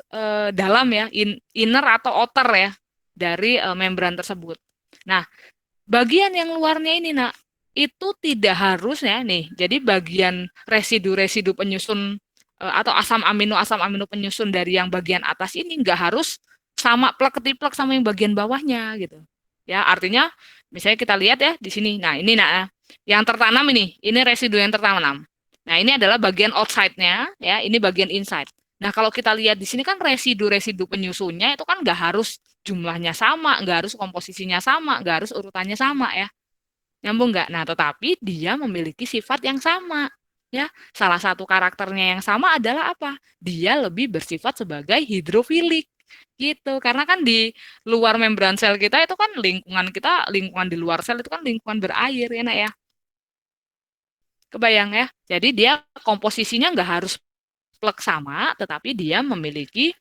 dalam ya, inner atau outer ya dari membran tersebut. Nah, bagian yang luarnya ini Nak, itu tidak harus ya nih. Jadi bagian residu-residu penyusun atau asam amino penyusun dari yang bagian atas ini nggak harus sama plek-ketiplek sama yang bagian bawahnya gitu. Ya, artinya misalnya kita lihat ya di sini. Nah, ini Nak, yang tertanam ini residu yang tertanam. Nah, ini adalah bagian outside-nya, ya, ini bagian inside. Nah, kalau kita lihat di sini kan residu-residu penyusunnya itu kan nggak harus jumlahnya sama, nggak harus komposisinya sama, nggak harus urutannya sama, ya. Nyambung nggak? Nah, tetapi dia memiliki sifat yang sama, ya. Salah satu karakternya yang sama adalah apa? Dia lebih bersifat sebagai hidrofilik, gitu. Karena kan di luar membran sel kita itu kan lingkungan di luar sel itu kan lingkungan berair, ya, Nak, ya. Kebayang ya? Jadi dia komposisinya nggak harus plek sama, tetapi dia memiliki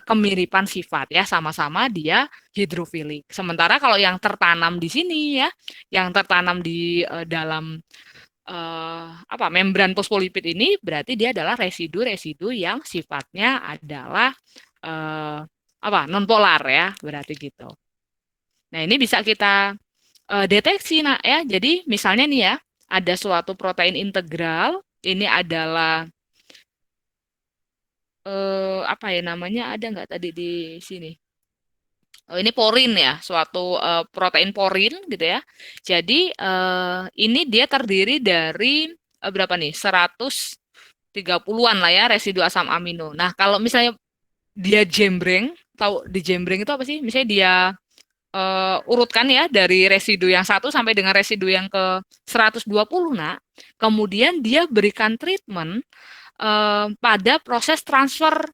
kemiripan sifat ya, sama-sama dia hidrofilik. Sementara kalau yang tertanam di sini ya, yang tertanam di dalam membran fosfolipid ini berarti dia adalah residu-residu yang sifatnya adalah nonpolar ya, berarti gitu. Nah, ini bisa kita deteksi Nak ya. Jadi misalnya nih ya, ada suatu protein integral, ini adalah ada nggak tadi di sini? Oh, ini porin ya, suatu protein porin gitu ya. Jadi ini dia terdiri dari berapa nih? 130-an lah ya residu asam amino. Nah, kalau misalnya dia jembreng, tahu di jembreng itu apa sih? Misalnya dia urutkan ya dari residu yang 1 sampai dengan residu yang ke 120, Nak. Kemudian dia berikan treatment pada proses transfer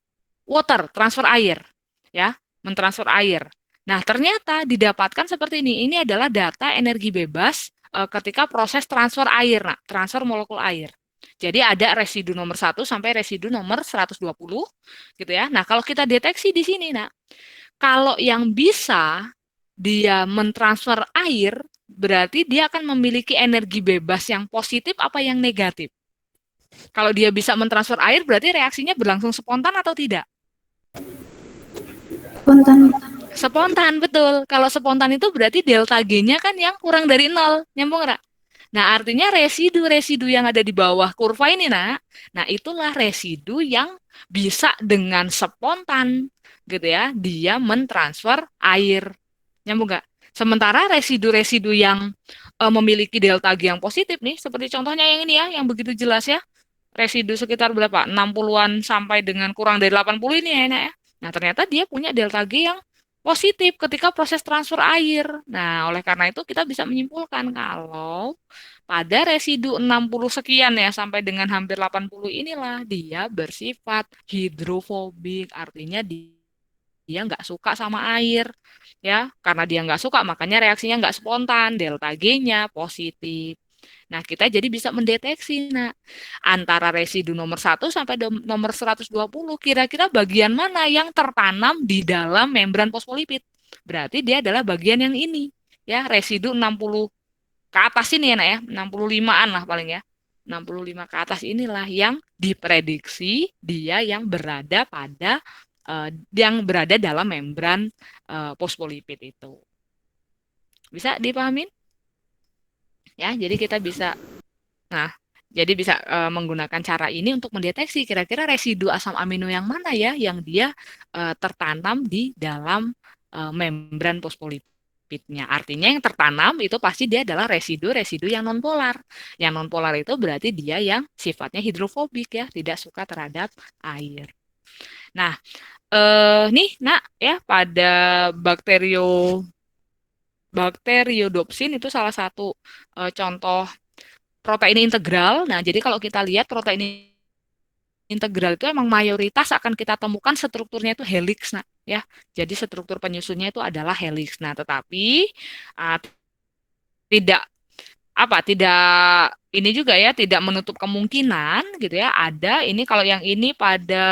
air, ya, mentransfer air. Nah, ternyata didapatkan seperti ini. Ini adalah data energi bebas ketika proses transfer air, Nak, transfer molekul air. Jadi ada residu nomor 1 sampai residu nomor 120, gitu ya. Nah, kalau kita deteksi di sini, Nak, kalau yang bisa dia mentransfer air, berarti dia akan memiliki energi bebas yang positif apa yang negatif. Kalau dia bisa mentransfer air, berarti reaksinya berlangsung spontan atau tidak? Spontan. Spontan, betul. Kalau spontan itu berarti delta G-nya kan yang kurang dari 0. Nyambung nggak? Nah, artinya residu-residu yang ada di bawah kurva ini, Nak. Nah, itulah residu yang bisa dengan spontan, gitu ya, dia mentransfer air. Nyambung nggak? Sementara residu-residu yang memiliki delta G yang positif nih, seperti contohnya yang ini ya, yang begitu jelas ya, residu sekitar berapa? 60-an sampai dengan kurang dari 80 ini ya, Nak, ya. Nah, ternyata dia punya delta G yang positif ketika proses transfer air. Nah, oleh karena itu kita bisa menyimpulkan kalau pada residu 60 sekian ya sampai dengan hampir 80 inilah dia bersifat hidrofobik, artinya dia dia nggak suka sama air. Ya, karena dia nggak suka, makanya reaksinya nggak spontan, delta G-nya positif. Nah, kita jadi bisa mendeteksi, nah, antara residu nomor 1 sampai nomor 120, kira-kira bagian mana yang tertanam di dalam membran fosfolipid. Berarti dia adalah bagian yang ini, ya, residu 60 ke atas ini ya, nak ya, 65-an lah paling ya. 65 ke atas inilah yang diprediksi dia yang berada dalam membran fosfolipid itu. Bisa dipahamin? Ya, jadi kita bisa menggunakan cara ini untuk mendeteksi kira-kira residu asam amino yang mana ya yang dia tertanam di dalam membran fosfolipidnya. Artinya yang tertanam itu pasti dia adalah residu-residu yang nonpolar. Yang nonpolar itu berarti dia yang sifatnya hidrofobik ya, tidak suka terhadap air. Nah, nih nak ya, pada bakteriodopsin itu salah satu contoh protein integral. Nah, jadi kalau kita lihat protein integral itu emang mayoritas akan kita temukan strukturnya itu helix, nah ya. Jadi struktur penyusunnya itu adalah helix. Nah, tetapi tidak ini juga ya, tidak menutup kemungkinan gitu ya. Ada ini, kalau yang ini pada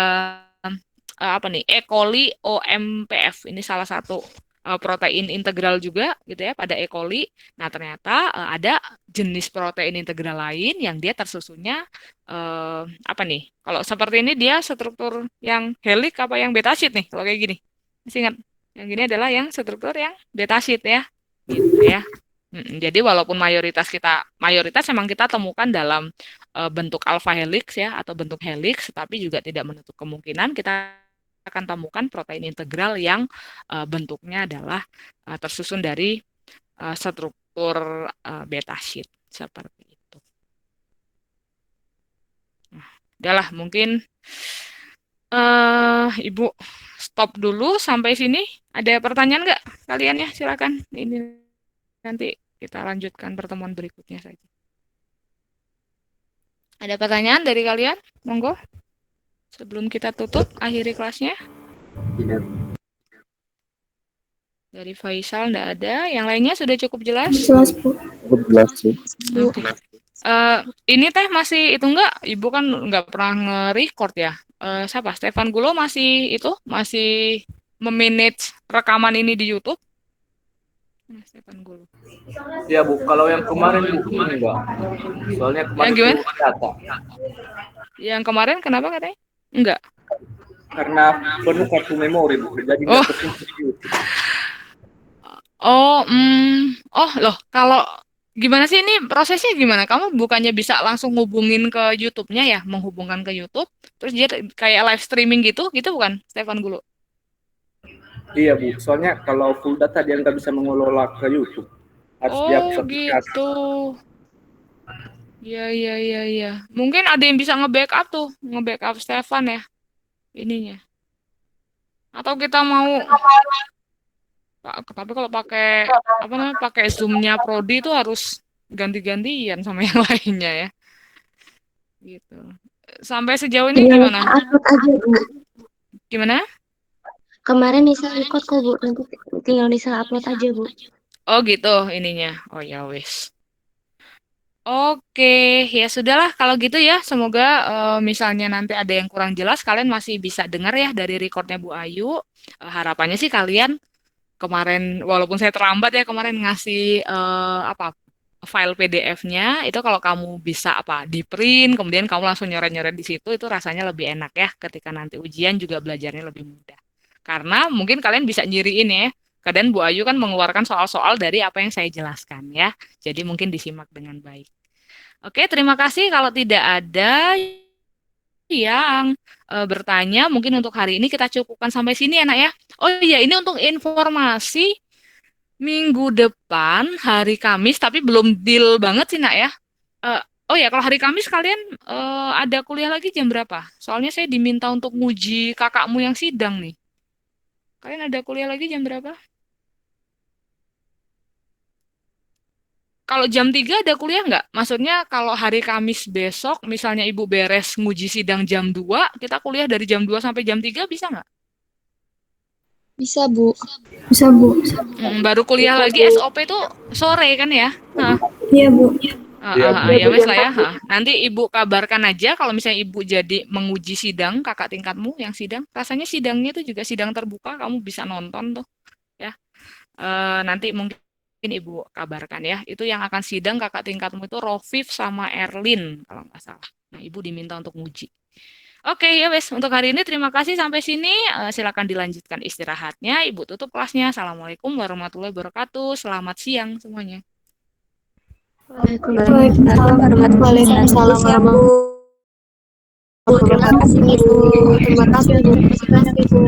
E. coli OMPF, ini salah satu protein integral juga gitu ya pada E. coli. Nah, ternyata ada jenis protein integral lain yang dia tersusunnya kalau seperti ini dia struktur yang helix apa yang beta sheet nih, kalau kayak gini. Masih ingat? Yang gini adalah yang struktur yang beta sheet ya. Gitu ya. Jadi walaupun mayoritas memang kita temukan dalam bentuk alpha helix ya atau bentuk helix, tapi juga tidak menutup kemungkinan kita akan temukan protein integral yang bentuknya adalah tersusun dari struktur beta sheet seperti itu. Nah, udahlah, mungkin Ibu stop dulu sampai sini. Ada pertanyaan nggak kalian ya? Silakan. Ini nanti kita lanjutkan pertemuan berikutnya saja. Ada pertanyaan dari kalian? Monggo. Sebelum kita tutup, akhiri kelasnya. Tidak. Dari Faisal enggak ada. Yang lainnya sudah cukup jelas? Jelas, Bu. Cukup jelas sih. Oke. Ini teh masih itu enggak? Ibu kan enggak pernah nge-record ya. Siapa? Stefan Gulo masih memanage rekaman ini di YouTube? Stefan Gulo. Ya Bu, kalau yang kemarin Bu enggak. Soalnya kemarin Yang gimana? itu data. Yang kemarin kenapa katanya? Enggak. Karena penuh kartu memori Bu, jadi Oh. nggak tersimpan di YouTube. Loh, kalau gimana sih ini prosesnya gimana? Kamu bukannya bisa langsung hubungin ke YouTube-nya ya, menghubungkan ke YouTube, terus dia kayak live streaming gitu bukan, Stefan Gulo? Iya Bu, soalnya kalau full data dia nggak bisa mengelola ke YouTube. Harus dihapus aplikasi. Gitu. Iya. Mungkin ada yang bisa nge-backup Stefan ya, ininya. Atau kita mau, tapi kalau pakai Zoom-nya Prodi itu harus ganti-gantian sama yang lainnya ya. Gitu. Sampai sejauh ini gimana? Upload aja, Bu. Gimana? Kemarin Nisa record kok, Bu. Nanti tinggal Nisa upload aja, Bu. Oh gitu ininya. Oh ya wis. Oke, ya sudahlah kalau gitu ya. Semoga misalnya nanti ada yang kurang jelas, kalian masih bisa dengar ya dari recordnya Bu Ayu. Harapannya sih kalian kemarin, walaupun saya terlambat ya kemarin ngasih file PDF-nya, itu kalau kamu bisa di print, kemudian kamu langsung nyoret-nyoret di situ, itu rasanya lebih enak ya. Ketika nanti ujian juga belajarnya lebih mudah. Karena mungkin kalian bisa nyiriin ya. Kadang Bu Ayu kan mengeluarkan soal-soal dari apa yang saya jelaskan ya. Jadi mungkin disimak dengan baik. Oke, terima kasih. Kalau tidak ada yang bertanya, mungkin untuk hari ini kita cukupkan sampai sini ya, Nak ya. Oh iya, ini untuk informasi minggu depan hari Kamis, tapi belum deal banget sih, Nak ya. Oh ya, kalau hari Kamis kalian ada kuliah lagi jam berapa? Soalnya saya diminta untuk nguji kakakmu yang sidang nih. Kalian ada kuliah lagi jam berapa? Kalau jam 3 ada kuliah nggak? Maksudnya kalau hari Kamis besok, misalnya Ibu beres nguji sidang jam 2, kita kuliah dari jam 2 sampai jam 3 bisa nggak? Bisa, Bu. Bisa, Bu. Baru kuliah lagi SOP itu sore kan ya? Iya, Bu. Ya wes lah ya. Nanti Ibu kabarkan aja kalau misalnya Ibu jadi menguji sidang kakak tingkatmu yang sidang. Rasanya sidangnya itu juga sidang terbuka, kamu bisa nonton tuh ya. Nanti mungkin Ibu kabarkan ya. Itu yang akan sidang kakak tingkatmu itu Rofif sama Erlin kalau nggak salah. Nah, Ibu diminta untuk nguji. Oke ya wes, untuk hari ini terima kasih sampai sini. Silakan dilanjutkan istirahatnya. Ibu tutup kelasnya. Assalamualaikum warahmatullahi wabarakatuh. Selamat siang semuanya. Waalaikumsalam warahmatullahi wabarakatuh. Terima kasih, Bu. Terima kasih, Bu. Terima kasih, Bu.